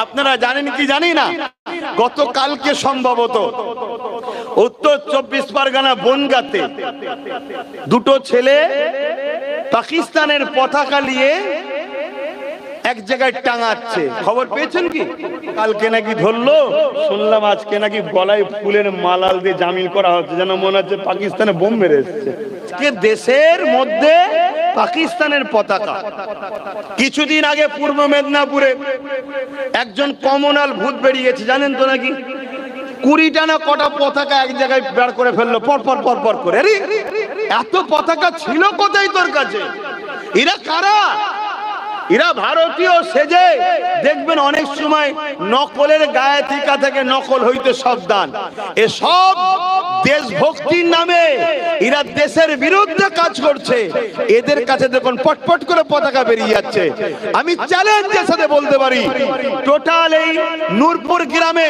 আপনারা জানেন কি জানি না, গতকালকে সম্ভবত উত্তর 24 পরগনা বনগাঁতে দুটো ছেলে পাকিস্তানের পতাকা নিয়ে এক জায়গায় টাঙাচ্ছে। খবর পেয়েছেন কি? কালকে নাকি ধরলো, শুনলাম আজকে নাকি গলায় ফুলের মালাল দিয়ে জামিন করা হচ্ছে, যেন মনে হচ্ছে পাকিস্তানে বোম মেরে এসছে। দেশের মধ্যে পাকিস্তানের পতাকা। কিছুদিন আগে পূর্ব মেদিনীপুরে একজন কমনাল ভূত বেরিয়েছে, জানেন তো নাকি? 20টা না কটা পতাকা এক জায়গায় বের করে ফেললো পর পর পর পর করে। আরে এত পতাকা ছিল কোথায় তোর কাছে? এরা কারা? এরা ভারতীয় সেজে, দেখবেন অনেক সময় নকলের গায়ে টিকা থেকে নকল হইতে সাবধান। এসব দেশভক্তির নামে এরা দেশের বিরুদ্ধে কাজ করছে। এদের কাছে দেখুন পটপট করে পতাকা বেরিয়ে যাচ্ছে। আমি চ্যালেঞ্জের সাথে বলতে পারি, টোটাল এই নূরপুর গ্রামে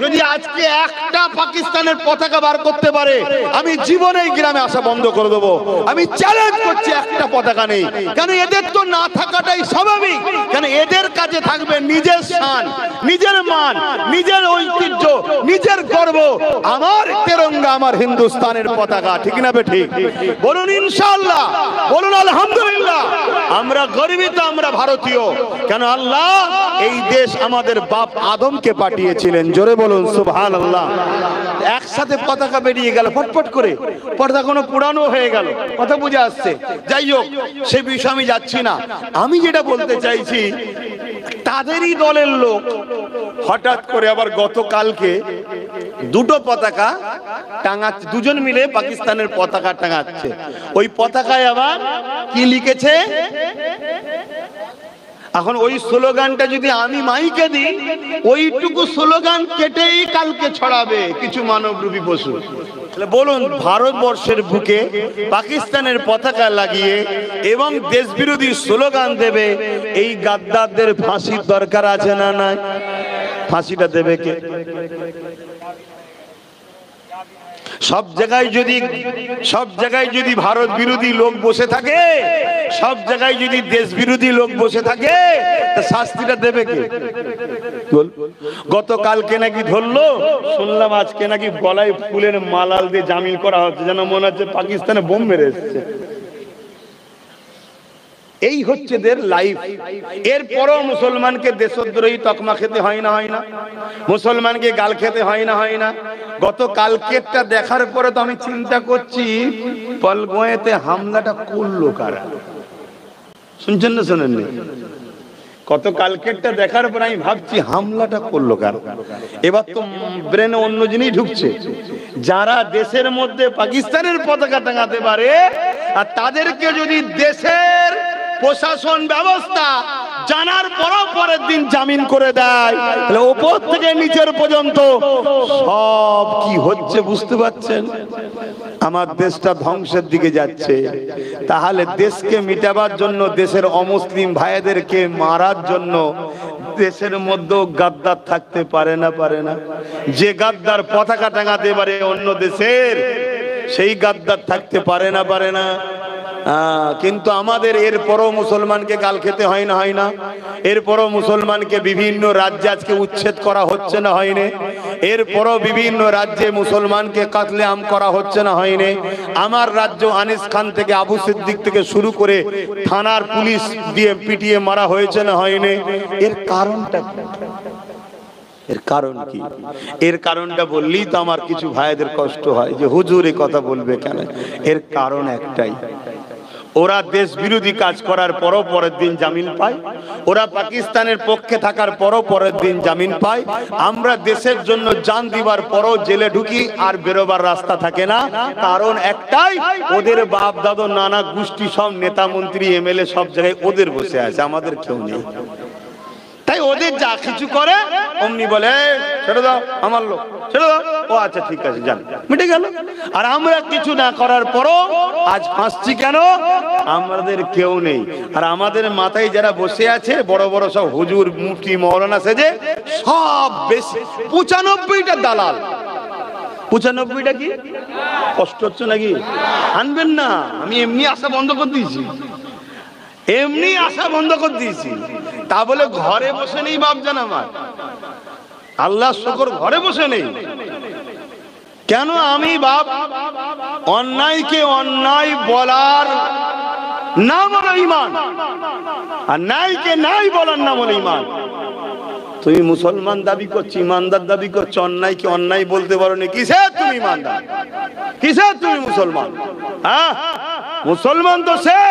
যদি আজকে একটা পাকিস্তানের পতাকা বার করতে পারে, আমি জীবনে এই গ্রামে আসা বন্ধ করে দেবো। আমি চ্যালেঞ্জ করছি, একটা পতাকা নেই কেন? এদের তো না থাকাটাই স্বাভাবিক। কেন? এদের কাছে থাকবে নিজের শান, নিজের মান, নিজের ঐতিহ্য, নিজের গর্ব। আমার তেরঙ্গা, আমার হিন্দুস্তানের পতাকা, ঠিক না বে ঠিক? বলুন ইনশাআল্লাহ, বলুন আলহামদুলিল্লাহ। আমরা গর্বিত, আমরা ভারতীয়। কেন? আল্লাহ এই দেশ আমাদের বাপ আদমকে পাঠিয়েছিলেন। জোরে বলুন সুবহানাল্লাহ। একসাথে পতাকা বেরিয়ে গেল ফটফট করে, পতাকা কোনো পুরানো হয়ে গেল। কথা বুঝে আসছে? যাই হোক, সে বিষয়ে আমি যাচ্ছি না। আমি যেটা বলতে চাইছি, তাদেরই দলের লোক হঠাৎ করে আবার গতকালকে দুটো পতাকা টাঙাচ্ছে, দুজন মিলে পাকিস্তানের পতাকা টাঙাচ্ছে। ওই পতাকায় আবার কি লিখেছে? এখন ওই স্লোগানটা যদি আমি মাইকে দিই, ওইটুকু স্লোগান কেটেই কালকে ছড়াবে কিছু মানবরূপী পশু। বলুন, ভারতবর্ষের বুকে পাকিস্তানের পতাকা লাগিয়ে এবং দেশ বিরোধী স্লোগান দেবে, এই গাদ্দারদের ফাঁসির দরকার আছে না নাই? ফাঁসিটা দেবে কে? সব জায়গায় যদি ভারত বিরোধী লোক বসে থাকে, সব জায়গায় যদি দেশ বিরোধী লোক বসে থাকে, তা শাস্তিটা দেবে কে? গতকালকে নাকি ধরলো, শুনলাম আজকে নাকি গলায় ফুলের মালাল দিয়ে জামিন করা হচ্ছে, যেন মনে হচ্ছে পাকিস্তানে বোম মেরে এসছে। এই হচ্ছে দের লাইফ। এরপরও মুসলমানকে দেশদ্রোহী তকমা খেতে হয় না, হয় না? মুসলমানকে গাল খেতে হয় না, হয় না? গত কালকেরটা দেখার পরে তো আমি চিন্তা করছি, পলগোয়েতে হামলাটা করলো কারা? শুনছেন না শোনেননি? কত কালকেরটা দেখার পর আমি ভাবছি, হামলাটা করলো কারা? এবার তো ব্রেনে অন্য জিনিস ঢুকছে। যারা দেশের মধ্যে পাকিস্তানের পতাকা টাঙাতে পারে, আর তাদেরকে যদি দেশের প্রশাসন ব্যবস্থা জানার পরের দিন জামিন করে দেয়, তাহলে উপর থেকে নিচের পর্যন্ত সব কি হচ্ছে বুঝতে পারছেন? আমার দেশটা ধ্বংসের দিকে যাচ্ছে। তাহলে দেশকে মিটাবার জন্য, দেশের অমুসলিম ভাইদেরকে মারার জন্য দেশের মধ্যে গাদ্দার থাকতে পারে না, পারে না? যে গাদ্দার পতাকা টাঙাতে পারে অন্য দেশের, সেই গাদ্দার থাকতে পারে না, পারে না? কিন্তু আমাদের এরপরও মুসলমানকে গাল খেতে হয় না, হয় না? এরপরও মুসলমানকে বিভিন্ন রাজ্যে আজকে উচ্ছেদ করা হচ্ছে না, হয়নি? এরপরও বিভিন্ন রাজ্যে মুসলমানকে কাতলে আম করা হচ্ছে না, হয়নি? আমার রাজ্য আনিস খান থেকে আবু সিদ্দিক থেকে শুরু করে থানার পুলিশ দিয়ে পিটিয়ে মারা হয়েছে না, হয়নি? এর কারণটা কি? এর কারণ কি? এর কারণটা বললেই তো আমার কিছু ভাইদের কষ্ট হয় যে হুজুর এই কথা বলবে কেন? এর কারণ একটাই, ওরা দেশ বিরোধী কাজ করার পরও পরের দিন জামিন পায়, ওরা পাকিস্তানের পক্ষে থাকার পরও পরের দিন জামিন পায়। আমরা দেশের জন্য জান দিবার পরও জেলে ঢুকি, আর বেরোবার রাস্তা থাকে না। কারণ একটাই, ওদের বাপ দাদা নানা গোষ্ঠী সব নেতা মন্ত্রী এমএলএ সব জায়গায় ওদের বসে আছে, আমাদের কেউ নেই। তাই ওদের যা কিছু করে অমনি বলে ছেড়ে দাও, আমার লোক, ছেড়ে দাও, ও আচ্ছা ঠিক আছে যান, মিটে গেল। আর আমরা কিছু না করার পরও আজ ফাঁসছি কেন? আমাদের কেউ নেই। আর আমাদের মাথায় যারা বসে আছে বড় বড় সব হুজুর মুফতি মৌলানা সেজে, সব বেশি 95টা দালাল। 95টা কি? কষ্ট হচ্ছে নাকি? আনবেন না, আমি এমনি আশা বন্ধ করে দিয়েছি, এমনি আশা বন্ধ করে দিয়েছি। তা বলে ঘরে বসে নেই বাপজান আমার, আল্লাহ শুকর ঘরে বসে নেই। কেন? আমি বাপ অন্যায়কে অন্যায় বলার নাম হলো ঈমান, আর ন্যায়কে ন্যায় বলার নাম হলো ঈমান। তুমি মুসলমান দাবি করছো, ইমানদার দাবি করছো, অন্যায়কে অন্যায় বলতে পারো না, কিসের তুমি ইমানদার, কিসের তুমি মুসলমান? হ্যাঁ, মুসলমান তো সে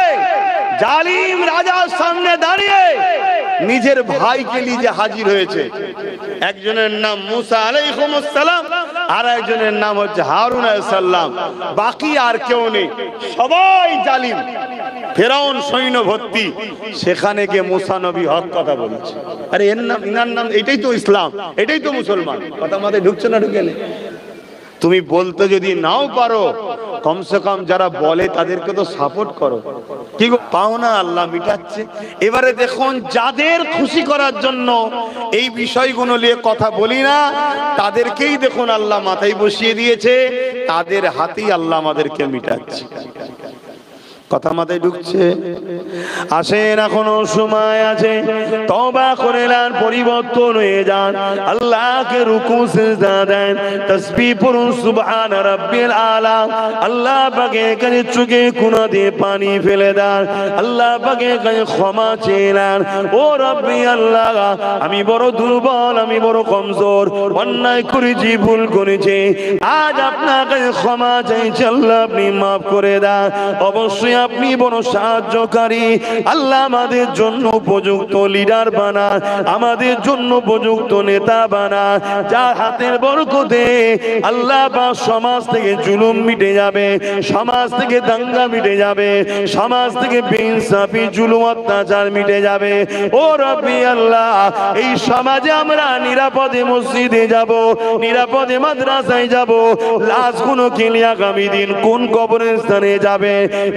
জালিম রাজার সামনে দাঁড়িয়ে নিজের ভাইকে নিয়ে হাজির হয়েছে। একজনের নাম মুসা আলাইহিস সালাম, আর একজনের নাম হচ্ছে হারুন আলাইহিস সালাম। বাকি আর কেউ নেই, সবাই জালিম। ফেরাউন সৈন্য ভর্তি, সেখানে গিয়ে মুসা নবী হক কথা বলছে। আরে এর নাম, ইনার নাম, এটাই তো ইসলাম, এটাই তো মুসলমান। কথা মাথায় ঢুকছে না? ঢুকে নেই। তুমি বলতে যদি নাও পারো, কমসে কম যারা বলে তাদেরকে তো সাপোর্ট করো। কি পাও না, আল্লাহ মিটাচ্ছে। এবারে দেখুন, যাদের খুশি করার জন্য এই বিষয়গুলো নিয়ে কথা বলি না, তাদেরকেই দেখুন আল্লাহ মাথায় বসিয়ে দিয়েছে, তাদের হাতেই আল্লাহ আমাদেরকে মিটাচ্ছে। কথা মাথায় ঢুকছে? আসেন, এখনো সময় আছে, তওবা করে নেন, পরিবর্তন হয়ে যান, আল্লাহকে রুকু সিজদা দেন, তাসবিহ পড়ুন সুবহান রাব্বিল আলা। আল্লাহ পাকের কাছে চোখে কোনা দিয়ে পানি ফেলে দেন, আল্লাহ পাকের কাছে ক্ষমা চেয়ে নেন। ও রব্বি আল্লাহ, আমি বড় দুর্বল, আমি বড় কমজোর, অন্যায় করেছি, ভুল করেছি, আজ আপনার কাছে ক্ষমা চাইছি, আল্লাহ আপনি মাফ করে দেন। অবশ্যই আপনি বড় সাহায্যকারী। আল্লাহ আমাদের জন্য উপযুক্ত লিডার বানান, আমাদের জন্য উপযুক্ত নেতা বানান, যার হাতের বরকতে আল্লাহ বা সমাজ থেকে জুলুম মিটে যাবে, সমাজ থেকে দাঙ্গা মিটে যাবে, সমাজ থেকে বেইনসাফি জুলুম অত্যাচার মিটে যাবে। ও রব্বি আল্লাহ, এই সমাজে আমরা নিরাপদে মসজিদে যাব, নিরাপদে মাদ্রাসায় যাব, লাশগুলো খেলে আগামী দিন কোন কবরস্থানে যাবে,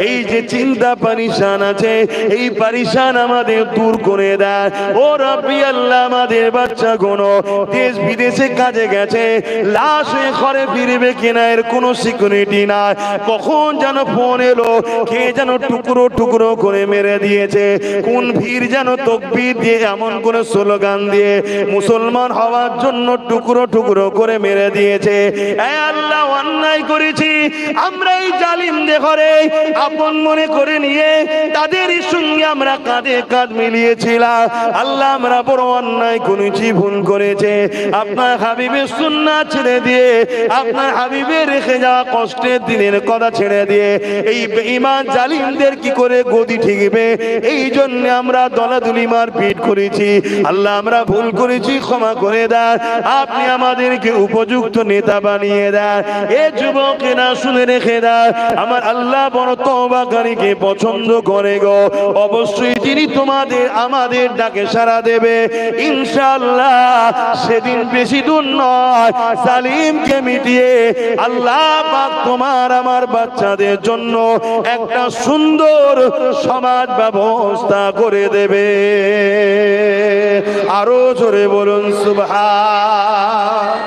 এই যে চিন্তা পরিশান আছে, এই পরিশান আমাদের দূর করে দেয়। ও রব্বি আল্লাহ, আমাদের বাচ্চাগুলো দেশ বিদেশে কাজে গেছে, লাশ হয়ে ঘরে ফিরবে কিনা এর কোনো সিকিউরিটি নাই। কখন যেন ফোন এলো, কে যেন টুকরো টুকরো করে মেরে দিয়েছে, কোন ভিড় যেন তাকবীর দিয়ে এমন কোন স্লোগান দিয়ে মুসলমান হওয়ার জন্য টুকরো টুকরো করে মেরে দিয়েছে। এ আল্লাহ, অন্যায় করেছি আমরা, এই জালিমদের ঘরে আপন মনে করে নিয়ে তাদের সঙ্গে আমরা কাঁধে কাঁধ মিলিয়েছিলাম। আল্লাহ, আমরা বড় অন্যায় করেছি, ভুল করেছে। আপনার হাবিবের সুন্নাত ছেড়ে দিয়ে, আপনার হাবিবের রেখে যাওয়া কষ্টের দিনের কথা ছেড়ে দিয়ে এই বেঈমান জালিমদের কি করে গদি ঠিকবে, এই জন্য আমরা দলাদলি মারপিট করেছি। আল্লাহ, আমরা ভুল করেছি, ক্ষমা করে দেন। আপনি আমাদেরকে উপযুক্ত নেতা বানিয়ে দেন। এ যুবকেরা শুনে রেখে দেন, আমার আল্লাহ বড় তওবাকারীকে পছন্দ করে গো। অবশ্যই তিনি তোমাদের আমাদের ডাকে সাড়া দেবে ইনশাআল্লাহ। সেদিন বেশি দূর নয়, জালিমকে মিটিয়ে আল্লাহ পাক তোমার আমার বাচ্চাদের জন্য একটা সুন্দর সমাজ ব্যবস্থা করে দেবে। আরো জোরে বলুন সুবহান।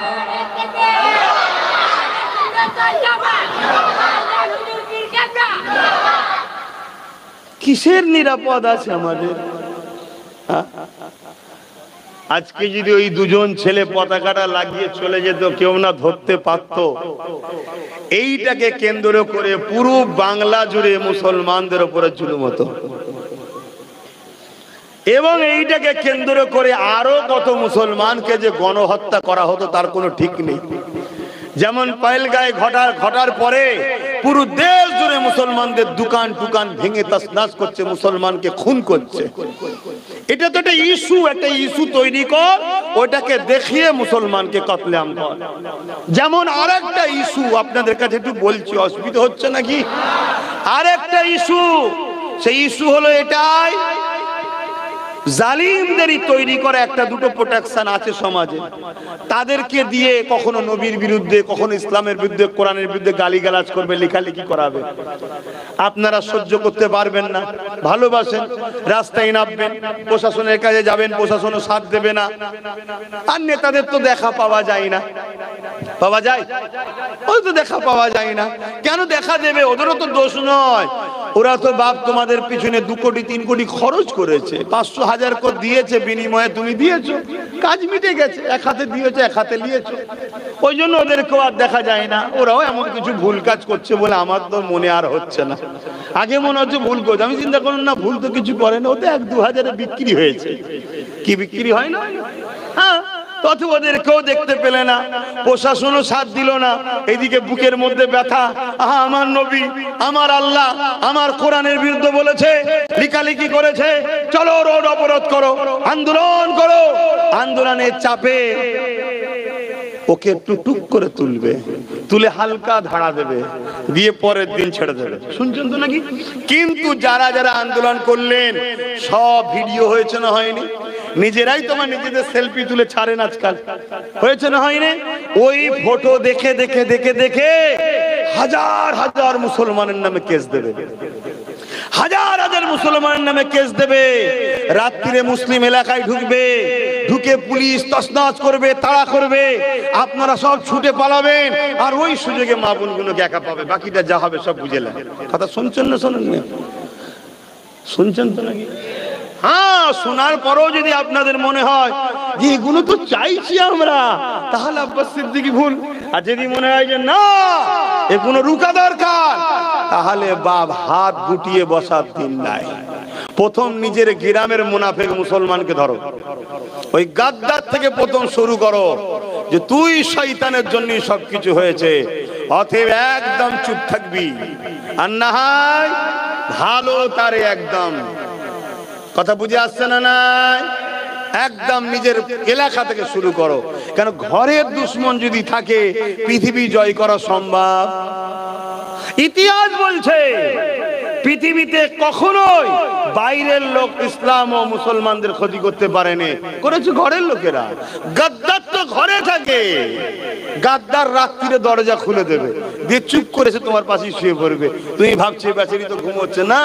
কিসের নিরাপদ আছে আমাদের? আজকে যদি ওই দুজন ছেলে পতাকাটা লাগিয়ে চলে যেত, কেউ না ধরতে পারতো। এইটাকে কেন্দ্র করে পুরো বাংলা জুড়ে মুসলমানদের উপরে জুলুম হতো, এবং এইটাকে কেন্দ্র করে আরো কত মুসলমানকে যে গণহত্যা করা হতো তার কোনো ঠিক নেই। যেমন পহেলগাঁয়ে ঘটার পরে পুরো দেশ জুড়ে মুসলমানদের দোকান টুকান ভেঙে তছনছ করছে, মুসলমানকে খুন করছে। এটা তো একটা ইস্যু তৈরি কর, ওটাকে দেখিয়ে মুসলমানকে কতলেআম কর। যেমন আরেকটা ইস্যু আপনাদের কাছে একটু বলছি, অসুবিধা হচ্ছে নাকি? আরেকটা ইস্যু, সেই ইস্যু হলো এটাই, জালিমদেরই তৈরি করা একটা দুটো প্রোটেকশন আছে সমাজে, তাদেরকে দিয়ে কখনো নবীর বিরুদ্ধে, কখনো ইসলামের বিরুদ্ধে, কোরআনের বিরুদ্ধে গালিগালাজ করবে, লেখালেখি করাবে। আপনারা সহ্য করতে পারবেন না, ভালোবাসেন, রাস্তায় নামবেন, প্রশাসনের কাছে যাবেন, প্রশাসনও সাথ দেবে না। আর নেতাদের তো দেখা পাওয়া যায় না, পাওয়া যায়? ওই তো দেখা পাওয়া যায় না। কেন দেখা দেবে? ওদেরও তো দোষ নয়, ওরা তো বাপ তোমাদের পিছনে 2 কোটি 3 কোটি খরচ করেছে, 500,000 করে দিয়েছে, বিনিময়ে তুমি দিয়েছো, কাজ মিটে গেছে। এক হাতে দিয়েছো, এক হাতে নিয়েছো, ওই জন্য ওদেরকেও আর দেখা যায় না। ওরাও এমন কিছু ভুল কাজ করছে বলে আমার তো মনে আর হচ্ছে না। আগে মনে হচ্ছে ভুল করছে, আমি চিন্তা করুন না ভুল তো কিছু করে না, ওতে 1-2 হাজারে বিক্রি হয়েছে। কি বিক্রি হয় না? হ্যাঁ, তথা ওদেরকেও দেখতে পেলে না, প্রশাসনও সাথ দিল না। এইদিকে বুকের মধ্যে ব্যথা, আহা আমার নবী, আমার আল্লাহ, আমার কোরআনের বিরুদ্ধে বলেছে, লিখালিখি করেছে, চলো রোড অবরোধ করো, আন্দোলন করো। আন্দোলনের চাপে ওকে একটু টুক করে তুলবে, তুলে হালকা ধাড়া দেবে, দিয়ে পরের দিন ছেড়ে দেবে। শুনছেন তো নাকি? কিন্তু যারা যারা আন্দোলন করলেন সব ভিডিও হয়েছে না হয়নি? নিজেরাই তোমার নিজেদের সেলফি তুলে ছাড়েন আজকাল, হয়েছে না হয়নি? ওই ফটো দেখে দেখে দেখে দেখে হাজার হাজার মুসলমানের নামে কেস দেবে, হাজার হাজার মুসলমানের নামে কেস দেবে। রাত্রিরে মুসলিম এলাকায় ঢুকবে, ঢুকে পুলিশ তছনছ করবে, তাড়া করবে, আপনারা সব ছুটে পালাবেন, আর ওই সুযোগে মা বোনগুলোকে একা পাবে। বাকিটা যা হবে সব বুঝেলেন। কথা শুনছেন না শোনেন না? শুনছেন তো নাকি? হ্যাঁ, শোনার পরেও যদি আপনাদের মনে হয় যে এগুলো তো চাইছি আমরা, তাহলে আব্বাস সিদ্দিকী ভুল। আর যদি মনে হয় যে না এগুলো রুকা দরকার, তাহলে বাপ হাত গুটিয়ে বসার দিন নাই। প্রথম নিজের গ্রামের মুনাফিক মুসলমানকে ধরো, ওই গাদ্দার থেকে প্রথম শুরু করো যে তুই শয়তানের জন্য সবকিছু হয়েছে, অতএব একদম চুপ থাকবি। আর না হয় ভালো তারে একদম। কথা বুঝে আসছে না? নাই একদম নিজের এলাকা থেকে শুরু করো। কেন ঘরের দুশ্মন যদি থাকে পৃথিবী জয় করা সম্ভব? ইতিহাস বলছে পৃথিবীতে কখনোই বাইরের লোক ইসলাম ও মুসলমানদের ক্ষতি করতে পারেনি, করেছে ঘরের লোকেরা। গাদ্দার তো ঘরে থাকে, গাদ্দার রাত্রিরে দরজা খুলে দেবে, দিয়ে চুপ করেছে তোমার পাশে শুয়ে পড়বে। তুমি ভাবছে বেচারি তো ঘুমোচ্ছে, না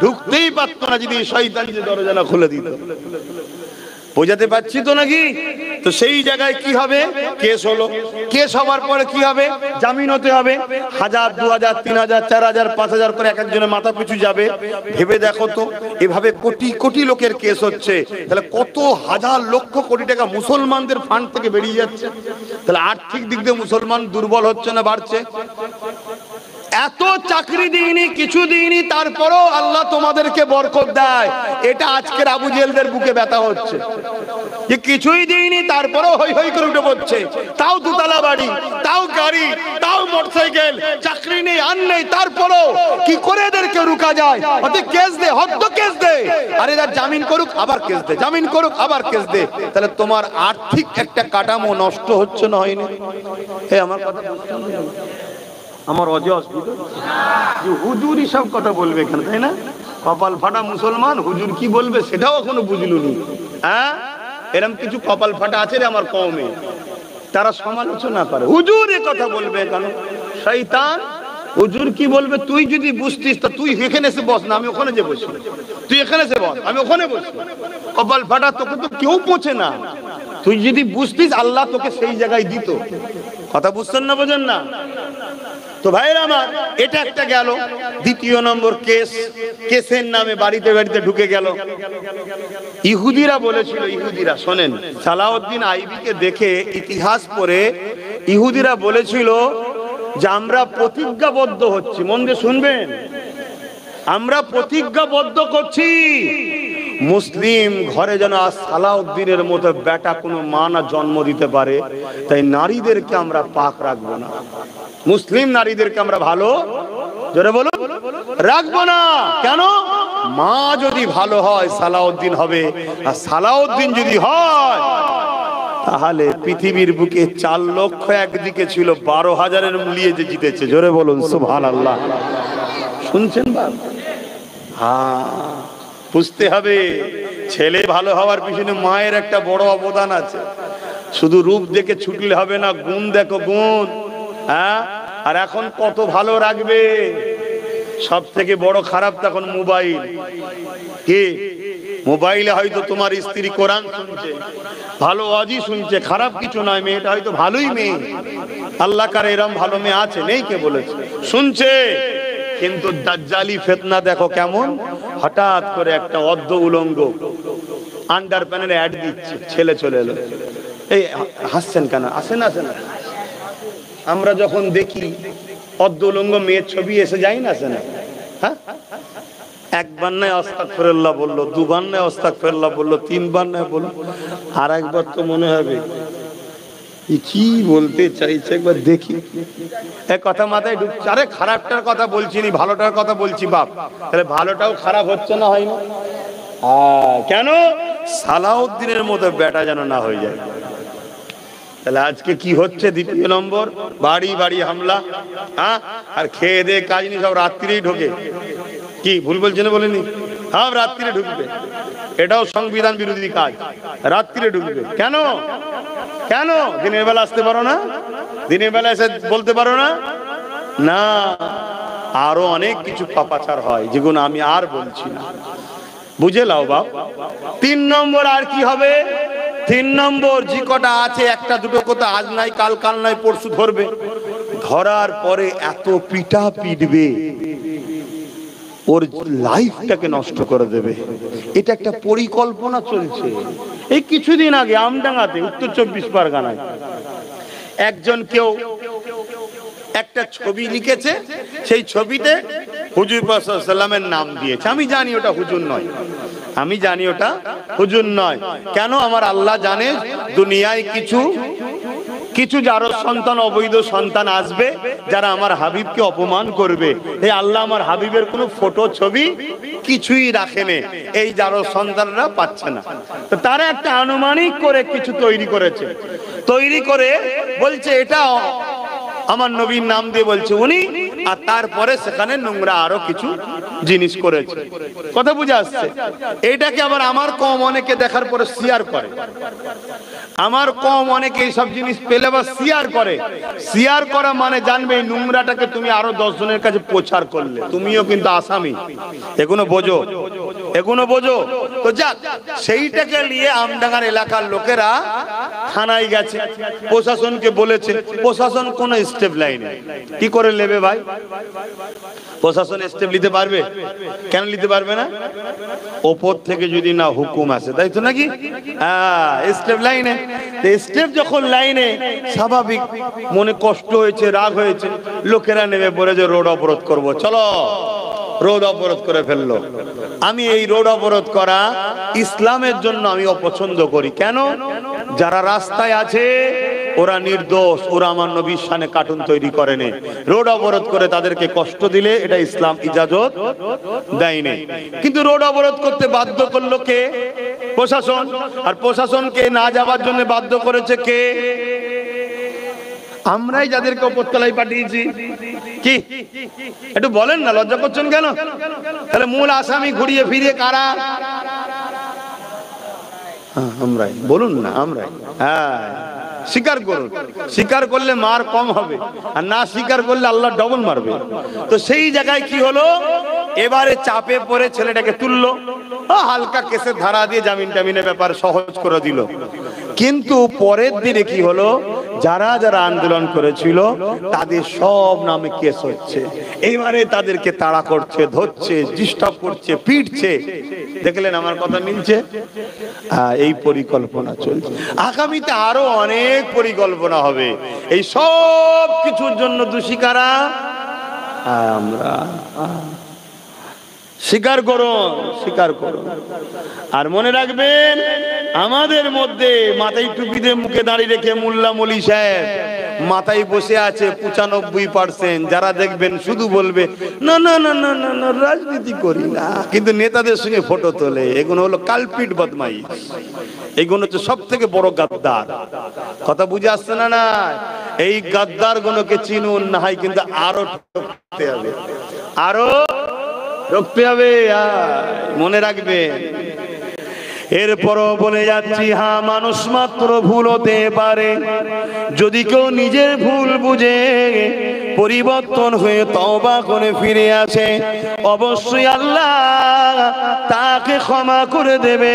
ঢুকতেই পারতো না যদি শয়তান যে দরজা না খুলে দিত। বোঝাতে পারছি তো নাকি? তো সেই জায়গায় কি হবে? কেস হলো, কেস হওয়ার পরে কি হবে? জামিন হতে হবে। 1000, 2000, 3000, 4000, 5000 করে এক একজনের মাথা পিছু যাবে। ভেবে দেখো তো, এভাবে কোটি কোটি লোকের কেস হচ্ছে, তাহলে কত হাজার লক্ষ কোটি টাকা মুসলমানদের ফান্ড থেকে বেরিয়ে যাচ্ছে। তাহলে আর্থিক দিক দিয়ে মুসলমান দুর্বল হচ্ছে না বাড়ছে? এত চাকরি দিইনি, কিছু দিইনি, তারপরও আল্লাহ তোমাদেরকে বরকত দেয়। এটা আজকের আবু জেলদের বুকে ব্যথা হচ্ছে যে কিছুই দিইনি, তারপরও হই হই করে উঠে পড়ছে। তাও দুতলা বাড়ি, তাও গাড়ি, তাও মোটরসাইকেল, চাকরি নেই, আর নেই, তারপরও কি করে এদেরকে রুকা যায়? ওতে কেস দে, হদ্দ কেস দে। আরে এরা জামিন করুক আবার কেস দে, জামিন করুক আবার কেস দে। তাহলে তোমার আর্থিক একটা কাঠামো নষ্ট হচ্ছে না হয়নি? আমার কথা আমার হুজুর সব কথা বলবে এখানে, তাই না? কপাল ফাটা মুসলমান, হুজুর কি বলবে সেটাও এখনো বুঝলুনি। হ্যাঁ, এরকম কিছু কপাল ফাটা আছে রে আমার কওমে, তারা সমালোচনা করে। হুজুর এ কথা বলবে কেন? শয়তান হুজুর কি বলবে তুই যদি বুঝতিস তা তুই এখানে এসে বস না, আমি ওখানে যে বসি। তুই এখানে এসে বস, আমি ওখানে বসি। কপাল ফাটা, তোকে তো কেউ পৌঁছে না। তুই যদি বুঝতিস আল্লাহ তোকে সেই জায়গায় দিত। কথা বুঝছেন না, বোঝেন না? তো ভাইরা আমার, এটা একটা গেল। দ্বিতীয় নম্বর কেস, কেসের নামে বাড়িতে বাড়িতে ঢুকে গেল। ইহুদিরা বলেছিল, ইহুদিরা শোনেন, সালাউদ্দিন আইবিকে দেখে ইতিহাস পড়ে ইহুদিরা বলেছিল যে আমরা প্রতিজ্ঞাবদ্ধ হচ্ছি, মন দিয়ে শুনবেন, আমরা প্রতিজ্ঞাবদ্ধ করছি মুসলিম ঘরে যেন সালাউদ্দিনের মতো বেটা কোনো মা না জন্ম দিতে পারে, তাই নারীদেরকে আমরা পাক রাখবো না, মুসলিম নারীদেরকে আমরা ভালো জোরে বলো রাখবো না। কেন? মা যদি ভালো হয় সালাউদ্দিন হবে, আর সালাউদ্দিন যদি হয় তাহলে পৃথিবীর বুকে 4 লক্ষ একদিকে ছিল, 12,000-এর মিলিয়ে যে জিতেছে। জোরে বলুন সুবহানাল্লাহ। শুনছেন বাপ? হ্যাঁ, বুঝতে হবে ছেলে ভালো হওয়ার পিছনে মায়ের একটা বড় অবদান আছে। শুধু রূপ দেখে ছুটলে হবে না, গুণ দেখো, গুণ। হ্যাঁ, আর এখন কত ভালো রাখবে। সব থেকে বড় খারাপ তখন মোবাইল। কি মোবাইলে হয়তো তোমার স্ত্রী কোরআন শুনছে, ভালো ওয়াজই শুনছে, খারাপ কিছু নয়, মেয়েটা হয়তো ভালোই মেয়ে, আল্লাহ কার এরম ভালো মেয়ে আছে, নেই কে বলেছে, শুনছে, কিন্তু দাজ্জালি ফিতনা দেখো কেমন, হঠাৎ করে একটা অর্ধ উলঙ্গ আন্ডার প্যানেলে অ্যাড দিচ্ছে, ছেলে চলে এলো। এই হাসছেন কেন? আসেন আসেন, আমরা যখন দেখি অর্ধ উলঙ্গ মেয়ের ছবি এসে যাই না, আসে না? হ্যাঁ, একবার নয় আস্তাগফিরুল্লাহ বললো, দুবার নয় আস্তাগফিরুল্লাহ বললো, তিনবার নয় বললো, আর একবার তো মনে হবে কি বলতে চাইছে, একবার দেখি। এক কথা মাথায় ঢুকছে, আরে খারাপটার কথা বলছি নি, ভালোটার কথা বলছি বাপ। তাহলে ভালোটাও খারাপ হচ্ছে না, হয় না? কেন? সালাউদ্দিনের মতো বেটা যেন না হয়ে যায়। তাহলে আজকে কি হচ্ছে? দ্বিতীয় নম্বর, বাড়ি বাড়ি হামলা। হ্যাঁ, আর খেয়ে দিয়ে কাজ নেই, সব রাত্রিরেই ঢোকে। কি ভুল বলছে না বলেনি? হ্যাঁ, রাত্রিরে ঢুকবে, এটাও সংবিধান বিরোধী কাজ। রাত্রিরে ঢুকবে কেন? কেন দিনের বেলা আসতে পারো না? দিনের বেলা এসে বলতে পারো না? না, আরো অনেক কিছু পাপাচার হয় যেগুলো আমি আর বলছি না, বুঝে লাও বাপ। 3 নম্বর আর কি হবে? 3 নম্বর যে কটা আছে, একটা দুটো কথা আজ নাই কাল, কাল নাই পরশু ধরবে। ধরার পরে এত পিটা পিটবে, ওর লাইফটাকে নষ্ট করে দেবে। এটা একটা পরিকল্পনা চলছে। এই কিছুদিন আগে আমডাঙ্গাতে, উত্তর 24 পরগনায়, একজন কেউ একটা ছবি লিখেছে, সেই ছবিতে হুজুর পাক সাল্লাল্লাহু আলাইহি ওয়াসাল্লামের নাম দিয়েছে। আমি জানি ওটা হুজুর নয়, আমি জানি ওটা হুজুর নয়। কেন? আমার আল্লাহ জানে দুনিয়ায় কিছু কিছু জারজ সন্তান, অবৈধ সন্তান আসবে যারা আমার হাবিবকে অপমান করবে। এই আল্লাহ আমার হাবিবের কোনো ফটো ছবি কিছুই রাখেনি, এই জারজ সন্তানরা পাচ্ছে না। তো তারা একটা আনুমানিক করে কিছু তৈরি করেছে, তৈরি করে বলছে এটা আমার নবীর নাম দিয়ে বলছে উনি, আর তারপরে সেখানে নোংরা আরো কিছু জিনিস করেছে। কথা বুঝে আসছে? এইটাকে আবার আমার কম অনেকে দেখার পরে শেয়ার করে, আমার কম অনেকে এইসব জিনিস পেলে বা শেয়ার করে। শেয়ার করা মানে জানবে এই নোংরাটাকে তুমি আরো 10 জনের কাছে প্রচার করলে তুমিও কিন্তু আসামি। এগুলো বোঝো, এগুলো বোঝো। তো যাক, সেইটাকে নিয়ে আমডাঙ্গার এলাকার লোকেরা থানায় গেছে, প্রশাসনকে বলেছে। প্রশাসন কোন স্টেপ লাইনে কি করে নেবে ভাই? প্রশাসন স্টেপ নিতে পারবে? কেন নিতে পারবে না? ওপর থেকে যদি না হুকুম আসে, তাই তো নাকি? হ্যাঁ, স্টেপ লাইনে। স্টেপ যখন লাইনে, স্বাভাবিক মনে কষ্ট হয়েছে, রাগ হয়েছে, লোকেরা নেমে পড়ে যে রোড অবরোধ করব, চলো রোড অবরোধ করে ফেললো। আমি এই রোড অবরোধ করা ইসলামের জন্য আমি অপছন্দ করি। কেন? যারা রাস্তায় আছে ওরা নির্দোষ, ওরা আমার নবীর শানে কার্টুন তৈরি করেনি। রোড অবরোধ করে তাদেরকে কষ্ট দিলে এটা ইসলাম ইজাজত দেয়নি। কিন্তু রোড অবরোধ করতে বাধ্য করলো কে? প্রশাসন। আর প্রশাসনকে না যাওয়ার জন্য বাধ্য করেছে কে? আমরাই যাদেরকে উপরতলায় পাঠিয়েছি। কি একটু বলেন না, লজ্জা করছেন কেন? তাহলে মূল আসামি ঘুরিয়ে ফিরিয়ে কারা? আমরাই। বলুন না আমরাই। হ্যাঁ, স্বীকার করুন। স্বীকার করলে মার কম হবে, আর না স্বীকার করলে আল্লাহ ডবল মারবে। তো সেই জায়গায় কি হলো, এবারে চাপে পড়ে ছেলেটাকে তুললো, হালকা কেসের ধারা দিয়ে জামিন টামিনের ব্যাপার সহজ করে দিল। কিন্তু পরের দিনে কি হলো, যারা যারা আন্দোলন করেছিল তাদের সব নামে কেস হচ্ছে। এইবারে তাদেরকে তাড়া করছে, ধরছে, ডিস্টার্ব করছে, পিটছে। দেখলেন আমার কথা মিলছে? এই পরিকল্পনা চলছে। আগামীতে আরো অনেক পরিকল্পনা হবে। এই সব কিছুর জন্য দোষী কারা? আমরা। স্বীকার করুন, স্বীকার করুন। আর মনে রাখবেন, আমাদের মধ্যে মাথায় টুপিতে মুখে দাঁড়িয়ে রেখে মোল্লা মলি সাহেব মাথায় বসে আছে 95%। যারা দেখবেন শুধু বলবে না না না না না না, রাজনীতি করি না, কিন্তু নেতাদের সঙ্গে ফটো তোলে। এগুলো হলো কালপিট বদমাই, এইগুলো হচ্ছে সব থেকে বড় গাদ্দার। কথা বুঝে আসছে না? না, এই গাদ্দার গুলোকে চিনুন, না হয় কিন্তু আরো ঠকতে হবে, আরো রক্তে হবে। মনে রাখবেন। এরপরও বলে যাচ্ছি, হ্যাঁ, মানুষ মাত্র ভুল হতে পারে। যদি কেউ নিজের ভুল বুঝে পরিবর্তন হয়ে তওবা করে ফিরে আসে, অবশ্যই আল্লাহ তাকে ক্ষমা করে দেবে,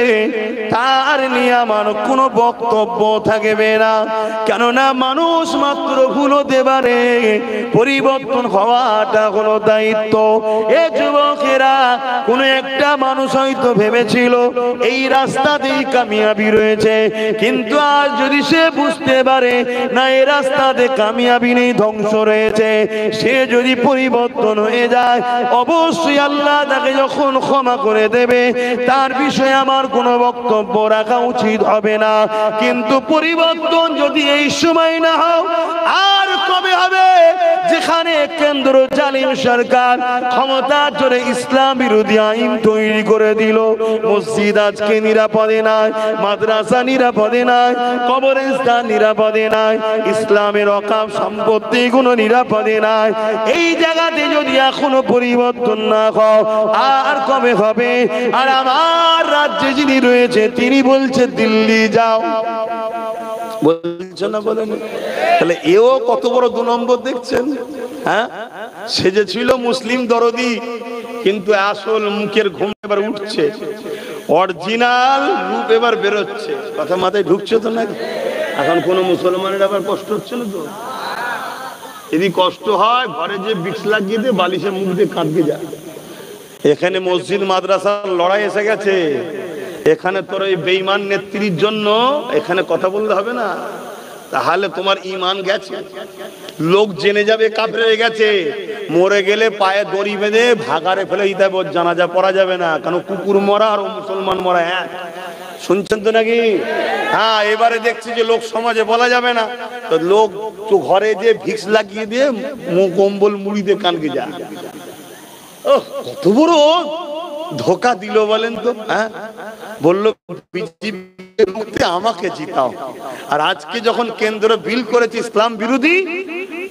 তার নিয়ে আমার কোনো বক্তব্য থাকবে না। কেননা মানুষ মাত্র ভুল হতে পারে, পরিবর্তন হওয়াটা হলো দায়িত্ব। এ যুবকেরা, কোন একটা মানুষ হয়তো ভেবেছিল এই রাস্তাতেই কামিয়াবি রয়েছে, কিন্তু আজ যদি সে বুঝতে পারে না এই রাস্তাতে কামিয়াবি নেই, ধ্বংস রয়েছে, সে যদি পরিবর্তন হয়ে যায়, অবশ্যই আল্লাহ তাকে যখন ক্ষমা করে দেবে, তার বিষয়ে আমার কোনো বক্তব্য রাখা উচিত হবে না। কিন্তু পরিবর্তন যদি এই সময় না হয়, আর কবে হবে? যেখানে কেন্দ্র জালিম সরকার ক্ষমতার জোরে ইসলাম বিরোধী আইন তৈরি করে দিল, মসজিদ আজকে নিরাপদে নাই, মাদ্রাসা নিরাপদে নাই, কবরস্থান নিরাপদে নাই, ইসলামের অকাপ সম্পত্তি কোনো নিরাপদে নাই। এই জায়গাতে যদি এখনো পরিবর্তন না হয়, আর কবে হবে? আর আমার রাজ্যে যিনি রয়েছে তিনি বলছে দিল্লি যাও, বলছে না, বলেন? তাহলে এও কত বড় 2 নম্বর দেখছেন? হ্যাঁ, সে যে ছিল মুসলিম দরদি, কিন্তু আসল মুখের ঘুম এবার উঠছে, অরিজিনাল রূপ এবার বেরোচ্ছে। কথা মাথায় ঢুকছে তো নাকি? এখন কোন মুসলমানের আবার কষ্ট হচ্ছে না তো? যদি কষ্ট হয়, ঘরে যে বিক্স লাগিয়ে দিয়ে বালিশে মুখ দিয়ে কাঁদকে যায়। এখানে মসজিদ মাদ্রাসার লড়াই এসে গেছে, এখানে তোর এই বেঈমান নেত্রীর জন্য এখানে কথা বলতে হবে না, তাহলে তোমার ঈমান গেছে, লোক জেনে যাবে কাফের হয়ে গেছে। মরে গেলে পায়ে দড়ি বেঁধে ভাগারে ফেলে দিতে হবে, জানাজা পড়া যাবে না, কারণ কুকুর মরা আর মুসলমান মরা এক। শুনছেন তো নাকি? হ্যাঁ, এবারে দেখছি যে লোক সমাজে বলা যাবে না, তো লোক তো ঘরে যে ভিক্স লাগিয়ে দিয়ে কম্বল মুড়ি দিয়ে কানকে যায়। কত বড় ধোকা দিল বলেন তো? হ্যাঁ, বললো বিজেপি আমাকে জিতাও, আর আজকে যখন কেন্দ্র বিল করেছে ইসলাম বিরোধী,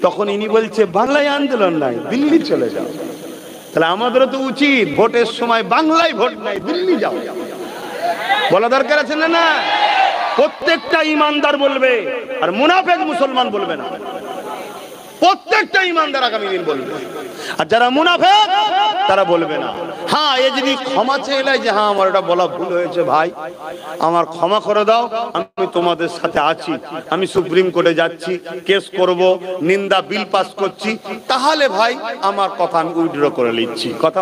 তখন ইনি বলছে বাংলায় আন্দোলন নাই, দিল্লি চলে যাও। তাহলে আমাদেরও তো উচিত ভোটের সময় বাংলায় ভোট নাই, দিল্লি যাও বলা দরকার আছে না? না, প্রত্যেকটা ইমানদার বলবে, আর মুনাফিক মুসলমান বলবে না। প্রত্যেকটা ইমানদার আগামী দিন বলবে, আর যারা মুনাফিক তারা বলবে না। হ্যাঁ, এ যদি ক্ষমা চেয়ে যে হ্যাঁ আমার এটা বলা ভুল হয়েছে ভাই, আমার ক্ষমা করে দাও, আমি তোমাদের সাথে আছি, আমি সুপ্রিম কোর্টে যাচ্ছি, কেস করব, নিন্দা বিল পাস করছি, তাহলে ভাই আমার কথা আমি উইথড্র করে নিচ্ছি। কথা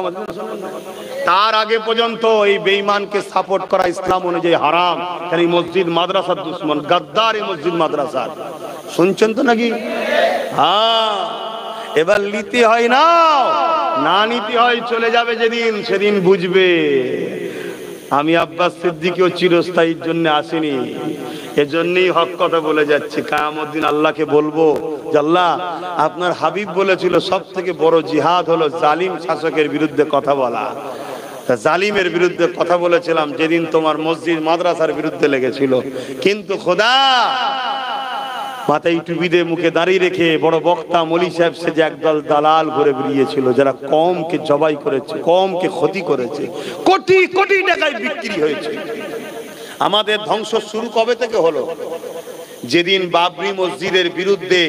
তার আগে পর্যন্ত এই বেঈমানকে সাপোর্ট করা ইসলাম অনুযায়ী হারাম। কারণ এই মসজিদ মাদ্রাসার দুশ্মন, গাদ্দার এই মসজিদ মাদ্রাসার। শুনছেন তো নাকি? হ্যাঁ, এবার নিতে হয় না, না নিতে হয় চলে যাবে যেদিন, সেদিন বুঝবে। আমি আব্বাস সিদ্দিকীও চিরস্থায়ীর জন্য আসিনি, এজন্যই হক কথা বলে যাচ্ছি। কিয়ামত দিন আল্লাহকে বলবো যে আল্লাহ, আপনার হাবিব বলেছিল সব থেকে বড় জিহাদ হলো জালিম শাসকের বিরুদ্ধে কথা বলা। জালিমের বিরুদ্ধে কথা বলেছিলাম যেদিন তোমার মসজিদ মাদ্রাসার বিরুদ্ধে লেগেছিল। কিন্তু খোদা, মাথায় টুপি দিয়ে মুখে দাঁড়িয়ে রেখে বড় বক্তা মলি সাহেব সে যে একদল দালাল ঘুরে বেরিয়েছিল, যারা কমকে জবাই করেছে, কমকে ক্ষতি করেছে, কোটি কোটি টাকায় বিক্রি হয়েছে। আমাদের ধ্বংস শুরু কবে থেকে হলো? যেদিন বাবরি মসজিদের বিরুদ্ধে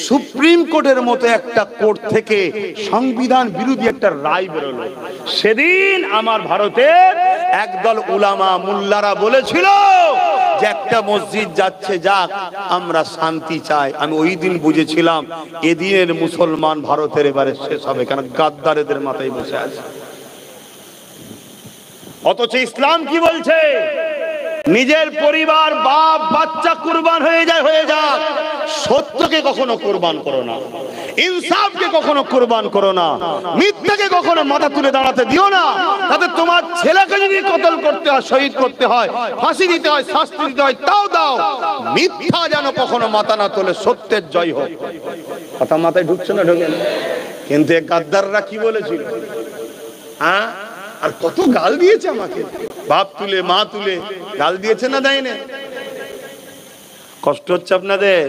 সুপ্রিম কোর্টের মতো একটা কোর্ট থেকে সংবিধান বিরোধী একটা রায় বেরোলো, সেদিন আমার ভারতের একদল উলামা মুল্লারা বলেছিল যে একটা মসজিদ যাচ্ছে যাক, আমরা শান্তি চাই। আমি ওই দিন বুঝেছিলাম এদিনের মুসলমান ভারতের এবারে শেষ হবে, কারণ গাদ্দারেদের মাথায় বসে আছে। অথচ ইসলাম কি বলছে? নিজের পরিবার, বাপ বাচ্চা কুরবান হয়ে যাক, সত্যকে কখনো কুরবান করো না, ইনসাফকে কখনো কুরবান করো না, মিথ্যাকে কখনো মাথা তুলে দাঁড়াতে দিও না। তাতে তোমার ছেলেকে যদি কতল করতে হয়, শহীদ করতে হয়, ফাঁসি দিতে হয়, শাস্তি দিতে হয়, তাও দাও, মিথ্যা যেন কখনো মাথা না তোলে, সত্যের জয় হোক। কথা মাথায় ঢুকছে না? ঢোকে না। কিন্তু এই গাদ্দাররা কি বলেছিল? হ্যাঁ, আর কত গাল দিয়েছে আমাকে, বাপ তুলে মা তুলে গাল দিয়েছে না, দেয়নি? কষ্ট হচ্ছে আপনাদের?